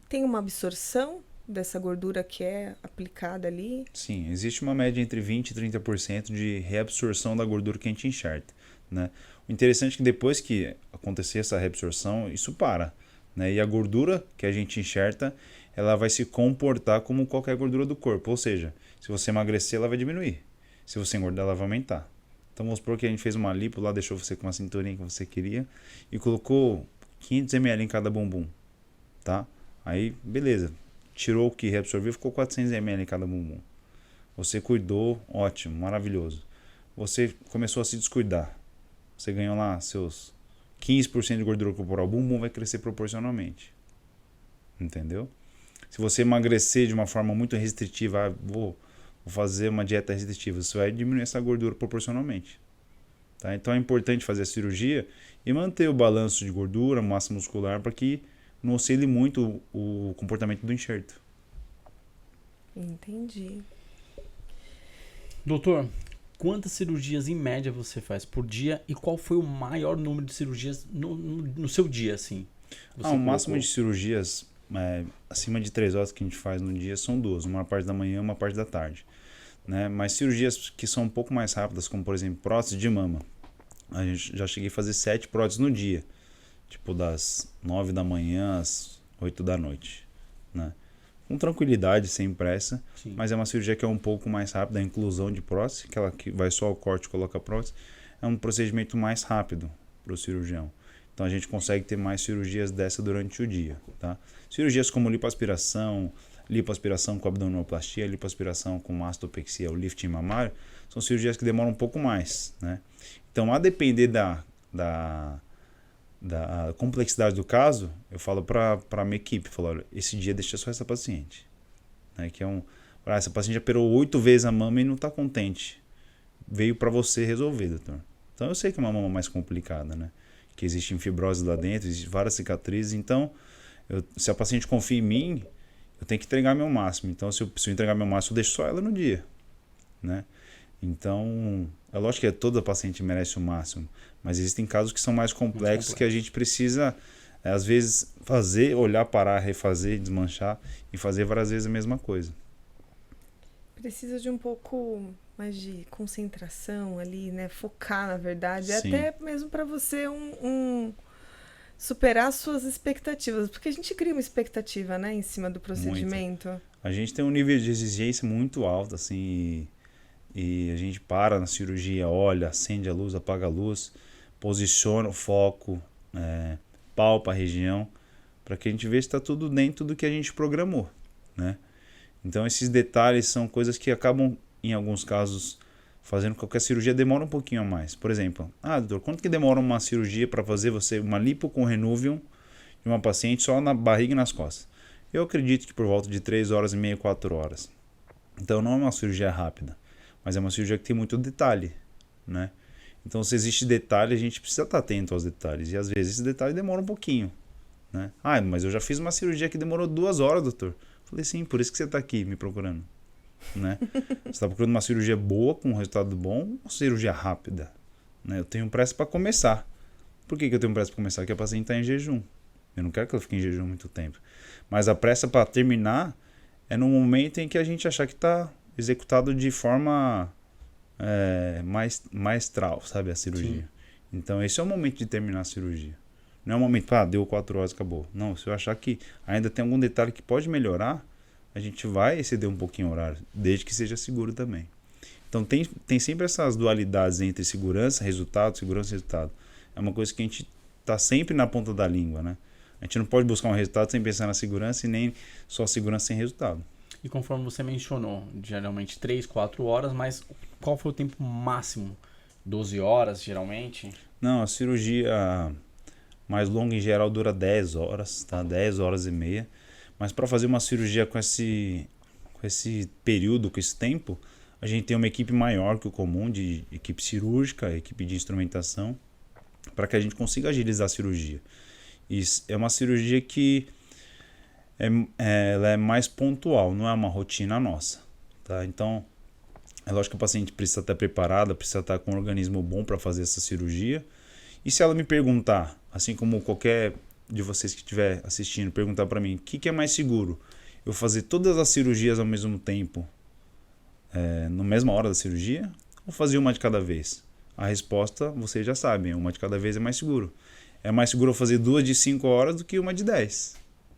tem uma absorção dessa gordura que é aplicada ali? Sim, existe uma média entre 20% e 30% de reabsorção da gordura que a gente enxerta, né? O interessante é que depois que acontecer essa reabsorção, isso para, né? E a gordura que a gente enxerta, ela vai se comportar como qualquer gordura do corpo, ou seja, se você emagrecer, ela vai diminuir. Se você engordar, ela vai aumentar. Então vamos supor que a gente fez uma lipo lá, deixou você com a cinturinha que você queria e colocou 500 ml em cada bumbum, tá? Aí, beleza. Tirou o que reabsorveu, ficou 400 ml em cada bumbum. Você cuidou, ótimo, maravilhoso. Você começou a se descuidar. Você ganhou lá seus 15% de gordura corporal. O bumbum vai crescer proporcionalmente. Entendeu? Se você emagrecer de uma forma muito restritiva, vou fazer uma dieta restritiva, você vai diminuir essa gordura proporcionalmente. Tá? Então é importante fazer a cirurgia e manter o balanço de gordura, massa muscular, para que não oscile muito o comportamento do enxerto. Entendi. Doutor, quantas cirurgias em média você faz por dia e qual foi o maior número de cirurgias no seu dia, assim? O máximo de cirurgias acima de 3 horas que a gente faz no dia são 2, uma parte da manhã e uma parte da tarde, né? Mas cirurgias que são um pouco mais rápidas, como por exemplo prótese de mama, a gente já cheguei a fazer 7 próteses no dia, tipo das 9 da manhã às 8 da noite, né? Com tranquilidade, sem pressa. Sim. Mas é uma cirurgia que é um pouco mais rápida, a inclusão de prótese, aquela que vai só ao corte e coloca a prótese, é um procedimento mais rápido para o cirurgião. Então a gente consegue ter mais cirurgias dessa durante o dia, tá? Cirurgias como lipoaspiração com abdominoplastia, lipoaspiração com mastopexia, o lifting mamário, são cirurgias que demoram um pouco mais, né? Então, a depender da complexidade do caso, eu falo para a minha equipe, falo, olha, esse dia deixa só essa paciente, né? Que essa paciente já operou 8 vezes a mama e não está contente, veio para você resolver, doutor. Então eu sei que é uma mama mais complicada, né? Que existem fibroses lá dentro, existem várias cicatrizes, então se a paciente confia em mim, eu tenho que entregar meu máximo. Então, se eu entregar meu máximo, eu deixo só ela no dia, né? Então, é lógico que toda paciente merece o máximo, mas existem casos que são mais complexos que a gente precisa, às vezes, fazer, olhar, parar, refazer, desmanchar e fazer várias vezes a mesma coisa. Precisa de um pouco mais de concentração ali, né? Focar, na verdade. Sim. Até mesmo para você superar suas expectativas. Porque a gente cria uma expectativa, né? Em cima do procedimento. Muito. A gente tem um nível de exigência muito alto, assim, e a gente para na cirurgia, olha, acende a luz, apaga a luz, posiciona o foco, palpa a região, para que a gente veja se está tudo dentro do que a gente programou, né? Então esses detalhes são coisas que acabam, em alguns casos, fazendo com que a cirurgia demore um pouquinho a mais. Por exemplo, doutor, quanto que demora uma cirurgia para fazer você uma lipo com Renuvium de uma paciente só na barriga e nas costas? Eu acredito que por volta de 3 horas e meia, 4 horas. Então não é uma cirurgia rápida, mas é uma cirurgia que tem muito detalhe, né? Então se existe detalhe, a gente precisa estar atento aos detalhes. E às vezes esse detalhe demora um pouquinho, né? Mas eu já fiz uma cirurgia que demorou 2 horas, doutor. Falei, sim, por isso que você está aqui me procurando, né? Você está procurando uma cirurgia boa, com um resultado bom, ou cirurgia rápida, né? Eu tenho pressa para começar. Por que eu tenho pressa para começar? Porque a paciente está em jejum. Eu não quero que ela fique em jejum muito tempo. Mas a pressa para terminar é no momento em que a gente achar que está executado de forma maestral, sabe, a cirurgia. Sim. Então esse é o momento de terminar a cirurgia. Não é o momento, deu 4 horas, acabou. Não, se eu achar que ainda tem algum detalhe que pode melhorar, a gente vai exceder um pouquinho o horário, desde que seja seguro também. Então tem sempre essas dualidades entre segurança, resultado, segurança e resultado. É uma coisa que a gente está sempre na ponta da língua, né? A gente não pode buscar um resultado sem pensar na segurança e nem só segurança sem resultado. E conforme você mencionou, geralmente 3, 4 horas, mas qual foi o tempo máximo? 12 horas, geralmente? Não, a cirurgia mais longa em geral dura 10 horas, tá? 10 horas e meia. Mas para fazer uma cirurgia com esse período, com esse tempo, a gente tem uma equipe maior que o comum, de equipe cirúrgica, equipe de instrumentação, para que a gente consiga agilizar a cirurgia. E é uma cirurgia que ela é mais pontual, não é uma rotina nossa, tá? Então, é lógico que a paciente precisa estar preparada, precisa estar com um organismo bom para fazer essa cirurgia. E se ela me perguntar, assim como qualquer de vocês que estiver assistindo, perguntar para mim, o que é mais seguro? Eu fazer todas as cirurgias ao mesmo tempo, na mesma hora da cirurgia, ou fazer uma de cada vez? A resposta, vocês já sabem, uma de cada vez é mais seguro. É mais seguro eu fazer 2 de 5 horas do que uma de 10,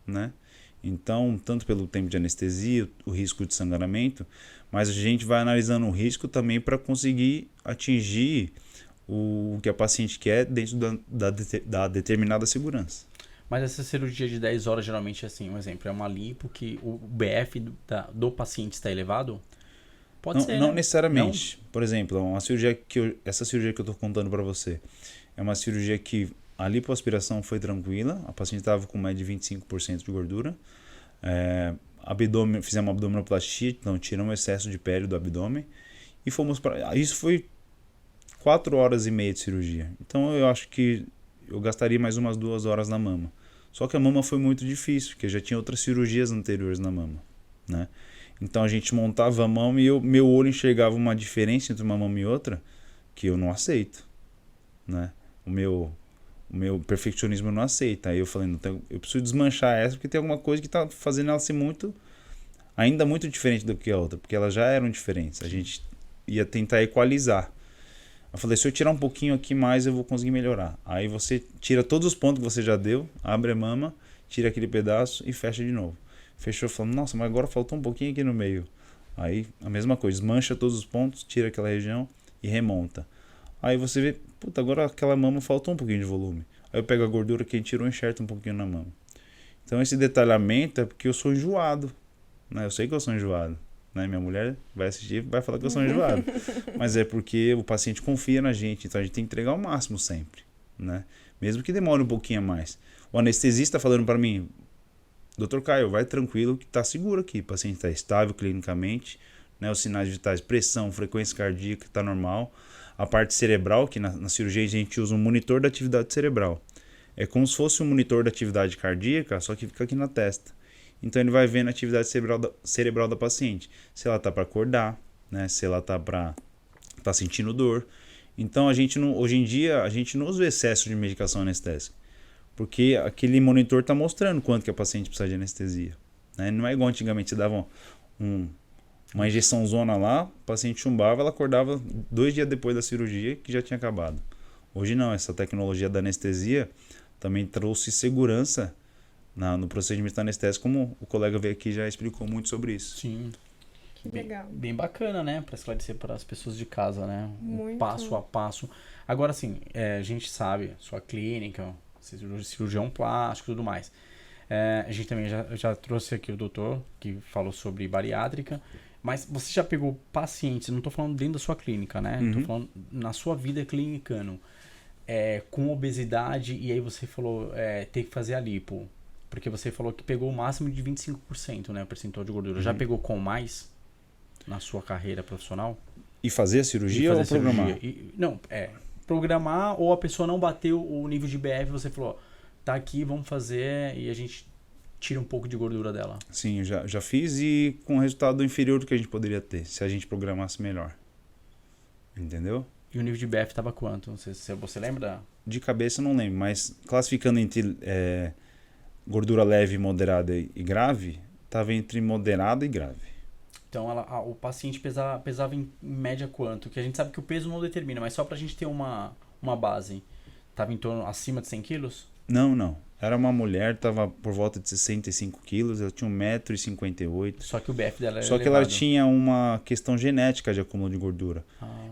né? Então, tanto pelo tempo de anestesia, o risco de sangramento, mas a gente vai analisando o risco também para conseguir atingir o que a paciente quer dentro da determinada segurança. Mas essa cirurgia de 10 horas, geralmente, assim, um exemplo, é uma lipo que o BF do paciente está elevado? Pode ser, Não né? necessariamente. Não? Por exemplo, essa cirurgia que eu estou contando para você é uma cirurgia que a lipoaspiração foi tranquila, a paciente estava com média de 25% de gordura, fizemos uma abdominoplastia, então tiramos o excesso de pele do abdômen e fomos para... Isso foi 4 horas e meia de cirurgia. Então eu acho que eu gastaria mais umas 2 horas na mama. Só que a mama foi muito difícil, porque já tinha outras cirurgias anteriores na mama, né? Então a gente montava a mama e meu olho enxergava uma diferença entre uma mama e outra que eu não aceito, né? O meu perfeccionismo não aceita. Aí eu falei, então, eu preciso desmanchar essa porque tem alguma coisa que está fazendo ela ser ainda muito diferente do que a outra, porque elas já eram diferentes. A gente ia tentar equalizar. Eu falei, se eu tirar um pouquinho aqui mais, eu vou conseguir melhorar. Aí você tira todos os pontos que você já deu, abre a mama, tira aquele pedaço e fecha de novo. Fechou, falando, nossa, mas agora faltou um pouquinho aqui no meio. Aí a mesma coisa, desmancha todos os pontos, tira aquela região e remonta. Aí você vê, puta, agora aquela mama faltou um pouquinho de volume. Aí eu pego a gordura que a gente tirou e enxerto um pouquinho na mama. Então esse detalhamento é porque eu sou enjoado, né? Eu sei que eu sou enjoado, né? Minha mulher vai assistir e vai falar que eu sou enjoado. Mas é porque o paciente confia na gente, então a gente tem que entregar o máximo sempre, né? Mesmo que demore um pouquinho a mais. O anestesista falando para mim, Dr. Caio, vai tranquilo que está seguro aqui. O paciente está estável clinicamente, né? Os sinais vitais, pressão, frequência cardíaca está normal. A parte cerebral, que na cirurgia a gente usa um monitor da atividade cerebral. É como se fosse um monitor da atividade cardíaca, só que fica aqui na testa. Então ele vai vendo a atividade cerebral da paciente. Se ela está para acordar, né? Se ela está tá sentindo dor. Então hoje em dia a gente não usa o excesso de medicação anestésica. Porque aquele monitor está mostrando quanto que a paciente precisa de anestesia. Né? Não é igual antigamente, você dava uma injeção zona lá, o paciente chumbava, ela acordava 2 dias depois da cirurgia que já tinha acabado. Hoje não, essa tecnologia da anestesia também trouxe segurança no procedimento anestésico, como o colega veio aqui e já explicou muito sobre isso. Sim. Que legal. Bem bacana, né? Para esclarecer para as pessoas de casa, né? Muito. Passo a passo. Agora, assim, a gente sabe, sua clínica, cirurgião plástico e tudo mais. A gente também já trouxe aqui o doutor, que falou sobre bariátrica. Mas você já pegou pacientes, não estou falando dentro da sua clínica, né? Estou falando na sua vida clinicando, com obesidade, e aí você falou ter que fazer a lipo. Porque você falou que pegou o máximo de 25%, né? O percentual de gordura. Já pegou com mais na sua carreira profissional? E fazer a cirurgia ou programar? Não, programar, ou a pessoa não bateu o nível de BF, você falou, tá aqui, vamos fazer, e a gente tira um pouco de gordura dela. Sim, eu já fiz e com resultado inferior do que a gente poderia ter, se a gente programasse melhor. Entendeu? E o nível de BF estava quanto? Você lembra? De cabeça eu não lembro, mas classificando entre gordura leve, moderada e grave, estava entre moderada e grave. Então o paciente pesava em média quanto? Que a gente sabe que o peso não determina, mas só pra gente ter uma base. Estava em torno acima de 100 quilos? Não. Era uma mulher, estava por volta de 65 quilos, ela tinha 1,58 m. Só que o BF dela era Só que ela tinha uma questão genética de acúmulo de gordura.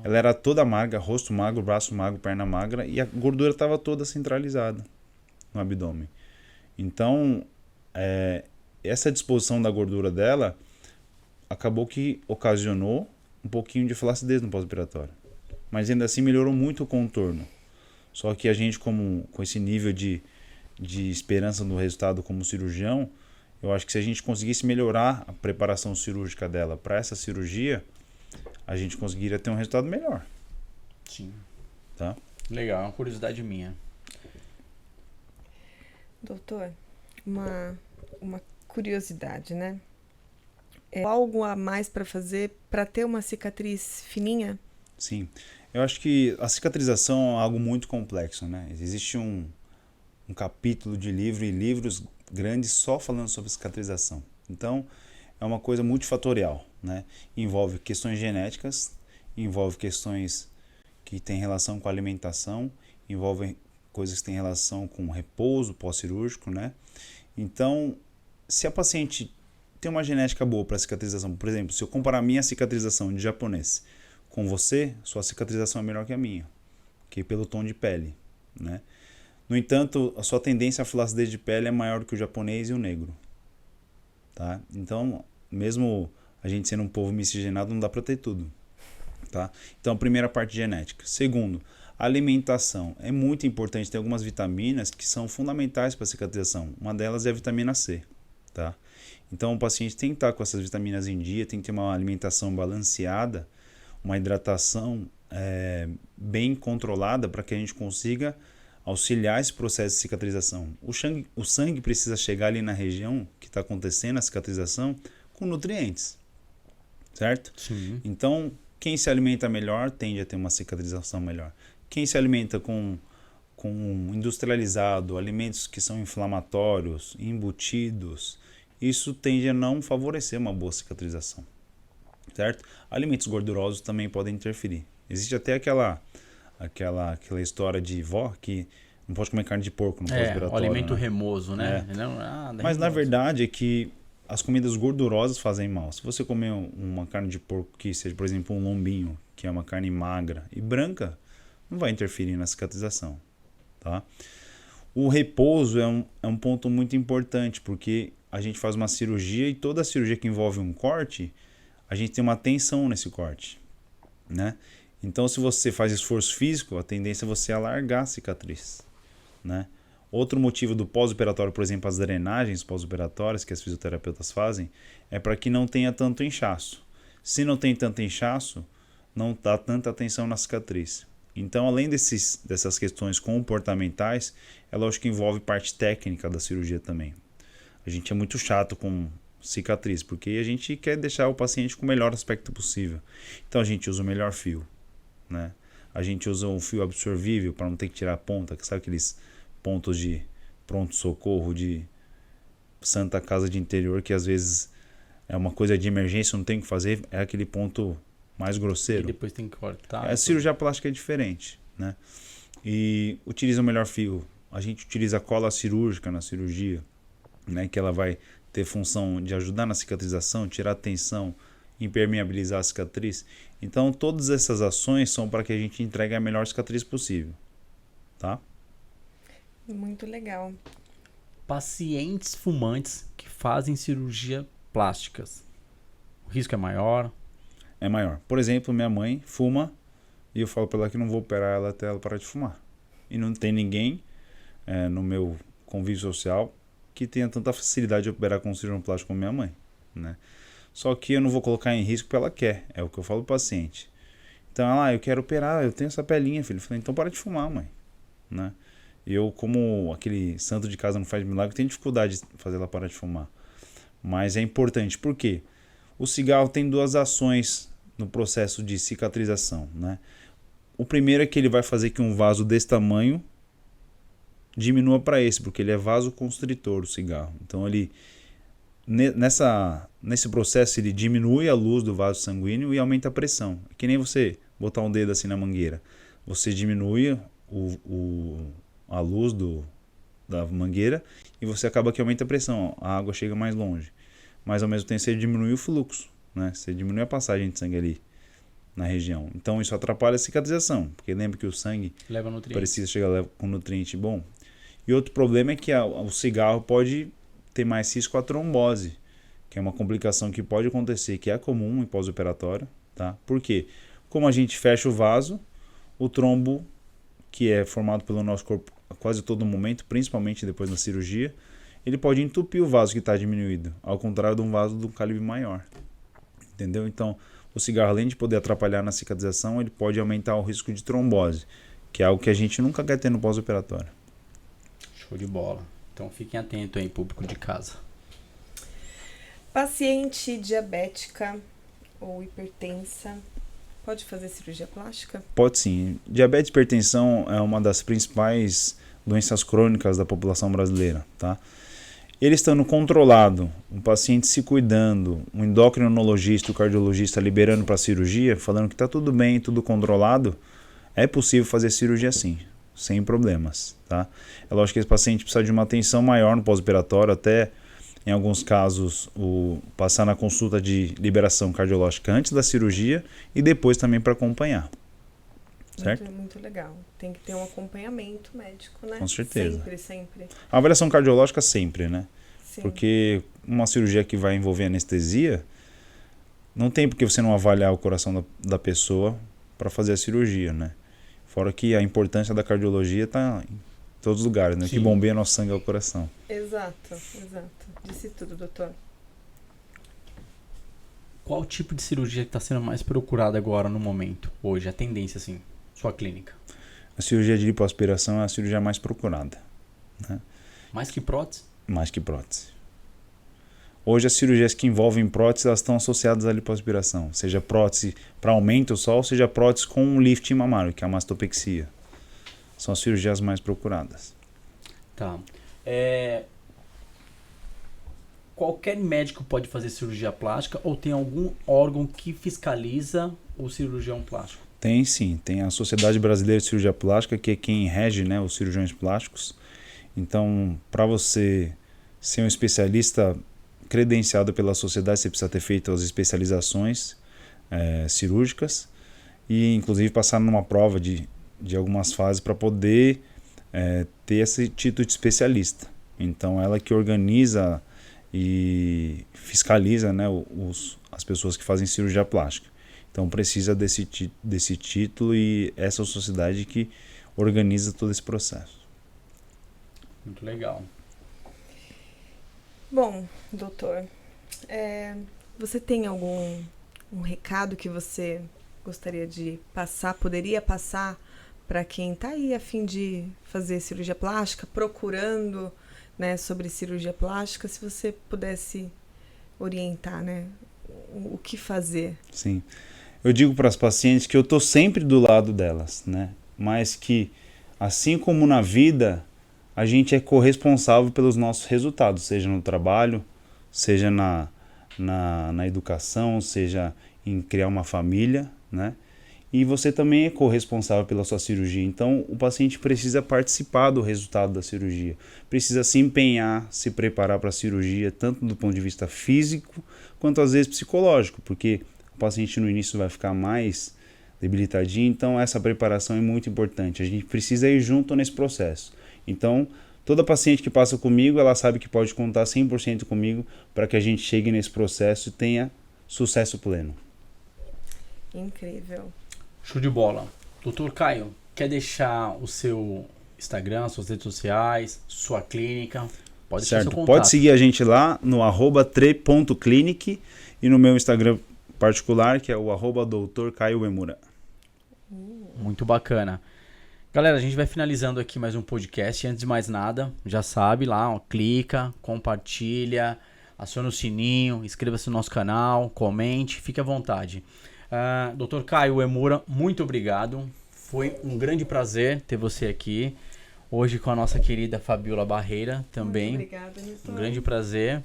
Ela era toda magra, rosto magro, braço magro, perna magra, e a gordura estava toda centralizada no abdômen. Então, essa disposição da gordura dela acabou que ocasionou um pouquinho de flacidez no pós-operatório. Mas ainda assim melhorou muito o contorno. Só que a gente, com esse nível de esperança no resultado como cirurgião, eu acho que se a gente conseguisse melhorar a preparação cirúrgica dela para essa cirurgia, a gente conseguiria ter um resultado melhor. Sim. Tá? Legal, é uma curiosidade minha. Doutor, uma curiosidade, né? Algo a mais para fazer para ter uma cicatriz fininha? Sim. Eu acho que a cicatrização é algo muito complexo, né? Existe um capítulo de livro e livros grandes só falando sobre cicatrização. Então, é uma coisa multifatorial, né? Envolve questões genéticas, envolve questões que têm relação com a alimentação, envolve coisas que têm relação com repouso pós-cirúrgico, né? Então, se a paciente tem uma genética boa para cicatrização, por exemplo, se eu comparar a minha cicatrização de japonês com você, sua cicatrização é melhor que a minha, que pelo tom de pele, né? No entanto, a sua tendência à flacidez de pele é maior que o japonês e o negro, tá? Então, mesmo a gente sendo um povo miscigenado, não dá para ter tudo, tá? Então, a primeira parte genética. Segundo, alimentação. É muito importante ter algumas vitaminas que são fundamentais para a cicatrização. Uma delas é a vitamina C, tá? Então, o paciente tem que estar com essas vitaminas em dia, tem que ter uma alimentação balanceada, uma hidratação bem controlada para que a gente consiga auxiliar esse processo de cicatrização. O sangue precisa chegar ali na região que está acontecendo a cicatrização com nutrientes, certo? Sim. Então, quem se alimenta melhor tende a ter uma cicatrização melhor. Quem se alimenta com industrializado, alimentos que são inflamatórios, embutidos, isso tende a não favorecer uma boa cicatrização, certo? Alimentos gordurosos também podem interferir. Existe até aquela história de vó que não pode comer carne de porco no pós-operatório. O alimento né? remoso, né? Mas na verdade é que as comidas gordurosas fazem mal. Se você comer uma carne de porco que seja, por exemplo, um lombinho, que é uma carne magra e branca, não vai interferir na cicatrização, tá? O repouso é um ponto muito importante, porque a gente faz uma cirurgia e toda cirurgia que envolve um corte, a gente tem uma tensão nesse corte, né? Então, se você faz esforço físico, a tendência é você alargar a cicatriz, né? Outro motivo do pós-operatório, por exemplo, as drenagens pós-operatórias que as fisioterapeutas fazem, é para que não tenha tanto inchaço. Se não tem tanto inchaço, não dá tanta atenção na cicatriz. Então, além dessas questões comportamentais, é lógico que envolve parte técnica da cirurgia também. A gente é muito chato com cicatriz, porque a gente quer deixar o paciente com o melhor aspecto possível. Então a gente usa o melhor fio, né? A gente usa um fio absorvível para não ter que tirar a ponta, sabe aqueles pontos de pronto-socorro de Santa Casa de Interior que às vezes é uma coisa de emergência, não tem o que fazer, é aquele ponto mais grosseiro. E depois tem que cortar. A cirurgia plástica é diferente, né? E utiliza o melhor fio. A gente utiliza a cola cirúrgica na cirurgia, né? Que ela vai ter função de ajudar na cicatrização, tirar a tensão, impermeabilizar a cicatriz. Então, todas essas ações são para que a gente entregue a melhor cicatriz possível, tá? Muito legal. Pacientes fumantes que fazem cirurgia plásticas. O risco é maior? É maior. Por exemplo, minha mãe fuma e eu falo para ela que não vou operar ela até ela parar de fumar. E não tem ninguém no meu convívio social que tenha tanta facilidade de operar com cirurgião plástico como minha mãe, né? Só que eu não vou colocar em risco porque ela quer, é o que eu falo pro paciente. Então, eu quero operar, eu tenho essa pelinha, filho. Eu falei, então para de fumar, mãe, né? E eu, como aquele santo de casa não faz milagre, tenho dificuldade de fazer ela parar de fumar. Mas é importante, por quê? O cigarro tem duas ações no processo de cicatrização, né? O primeiro é que ele vai fazer que um vaso desse tamanho diminua para esse, porque ele é vasoconstritor, o cigarro. Então ele nesse processo ele diminui a luz do vaso sanguíneo e aumenta a pressão. É que nem você botar um dedo assim na mangueira. Você diminui a luz da mangueira e você acaba que aumenta a pressão. A água chega mais longe. Mas ao mesmo tempo você diminui o fluxo, né? Você diminui a passagem de sangue ali na região. Então isso atrapalha a cicatrização, porque lembra que o sangue Leva nutrientes. precisa chegar com nutriente bom. E outro problema é que o cigarro pode ter mais risco a trombose, que é uma complicação que pode acontecer, que é comum em pós-operatório, tá? Por quê? Como a gente fecha o vaso, o trombo, que é formado pelo nosso corpo a quase todo momento, principalmente depois da cirurgia, ele pode entupir o vaso que está diminuído, ao contrário de um vaso de um calibre maior. Entendeu? Então, o cigarro, além de poder atrapalhar na cicatrização, ele pode aumentar o risco de trombose, que é algo que a gente nunca quer ter no pós-operatório. Show de bola. Então fiquem atentos aí, público de casa. Paciente diabética ou hipertensa pode fazer cirurgia plástica? Pode sim. Diabetes e hipertensão é uma das principais doenças crônicas da população brasileira, tá? Ele estando controlado, um paciente se cuidando, um endocrinologista, o cardiologista liberando para a cirurgia, falando que está tudo bem, tudo controlado, é possível fazer cirurgia sim, sem problemas, tá? É lógico que esse paciente precisa de uma atenção maior no pós-operatório, até em alguns casos passar na consulta de liberação cardiológica antes da cirurgia e depois também para acompanhar, certo? Muito, muito legal. Tem que ter um acompanhamento médico, né? Com certeza. Sempre, sempre. A avaliação cardiológica sempre, né? Sim. Porque uma cirurgia que vai envolver anestesia, não tem porque você não avaliar o coração da pessoa para fazer a cirurgia, né? Fora que a importância da cardiologia está em todos os lugares, né? O que bombeia nosso sangue é o coração. Exato, exato. Disse tudo, doutor. Qual tipo de cirurgia que está sendo mais procurada agora no momento, hoje? A tendência, assim, sua clínica? A cirurgia de lipoaspiração é a cirurgia mais procurada, né? Mais que prótese? Mais que prótese. Hoje as cirurgias que envolvem prótese, elas estão associadas à lipoaspiração. Seja prótese para aumento só, ou seja prótese com um lifting mamário, que é a mastopexia. São as cirurgias mais procuradas. Tá. Qualquer médico pode fazer cirurgia plástica ou tem algum órgão que fiscaliza o cirurgião plástico? Tem sim, tem a Sociedade Brasileira de Cirurgia Plástica, que é quem rege, né, os cirurgiões plásticos. Então, para você ser um especialista credenciado pela sociedade, você precisa ter feito as especializações cirúrgicas e, inclusive, passar numa prova de algumas fases para poder ter esse título de especialista. Então, ela que organiza e fiscaliza, né, as pessoas que fazem cirurgia plástica. Então precisa desse título e essa sociedade que organiza todo esse processo. Muito legal. Bom, doutor, você tem algum recado que você gostaria de passar, poderia passar para quem está aí a fim de fazer cirurgia plástica, procurando, né, sobre cirurgia plástica, se você pudesse orientar, né, o que fazer. Sim. Eu digo para as pacientes que eu estou sempre do lado delas, né? Mas que, assim como na vida, a gente é corresponsável pelos nossos resultados, seja no trabalho, seja na educação, seja em criar uma família, né? E você também é corresponsável pela sua cirurgia. Então, o paciente precisa participar do resultado da cirurgia. Precisa se empenhar, se preparar para a cirurgia, tanto do ponto de vista físico, quanto às vezes psicológico, porque o paciente no início vai ficar mais debilitadinho. Então, essa preparação é muito importante. A gente precisa ir junto nesse processo. Então, toda paciente que passa comigo, ela sabe que pode contar 100% comigo para que a gente chegue nesse processo e tenha sucesso pleno. Incrível. Show de bola. Doutor Caio, quer deixar o seu Instagram, suas redes sociais, sua clínica? Pode deixar seu contato. Pode seguir a gente lá no @tre.clinic e no meu Instagram particular, que é o @Dr. Caio Uemura. Muito bacana. Galera, a gente vai finalizando aqui mais um podcast. Antes de mais nada, já sabe lá, ó, clica, compartilha, aciona o sininho, inscreva-se no nosso canal, comente, fique à vontade. Dr. Caio Uemura, muito obrigado. Foi um grande prazer ter você aqui. Hoje com a nossa querida Fabiola Barreira também. Muito obrigada, Nilton. Um grande prazer.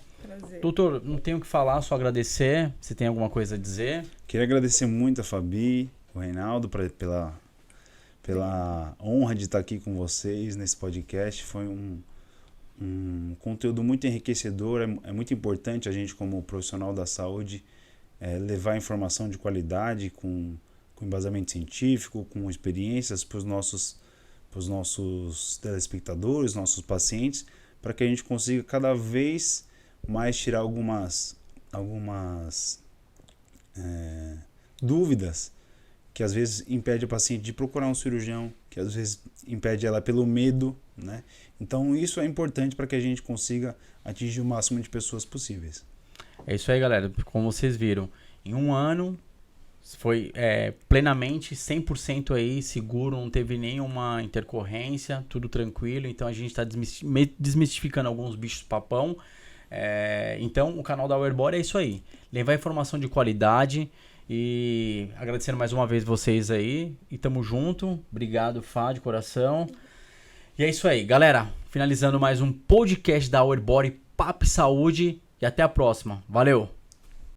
Doutor, não tenho o que falar, só agradecer. Você tem alguma coisa a dizer? Queria agradecer muito a Fabi, o Reinaldo, pela honra de estar aqui com vocês nesse podcast. Foi um conteúdo muito enriquecedor. É muito importante a gente, como profissional da saúde, levar informação de qualidade, com embasamento científico, com experiências para os nossos telespectadores, nossos pacientes, para que a gente consiga cada vez mais tirar algumas dúvidas que às vezes impede a paciente de procurar um cirurgião, que às vezes impede ela pelo medo, né? Então isso é importante para que a gente consiga atingir o máximo de pessoas possíveis. É isso aí, galera. Como vocês viram, em um ano foi plenamente 100% aí seguro, não teve nenhuma intercorrência, tudo tranquilo. Então a gente está desmistificando alguns bichos papão. Então o canal da Awerbody é isso aí, levar informação de qualidade. E agradecendo mais uma vez vocês aí, e tamo junto. Obrigado, Fá, de coração. E é isso aí, galera, finalizando mais um podcast da Awerbody, Papo e Saúde, e até a próxima. Valeu!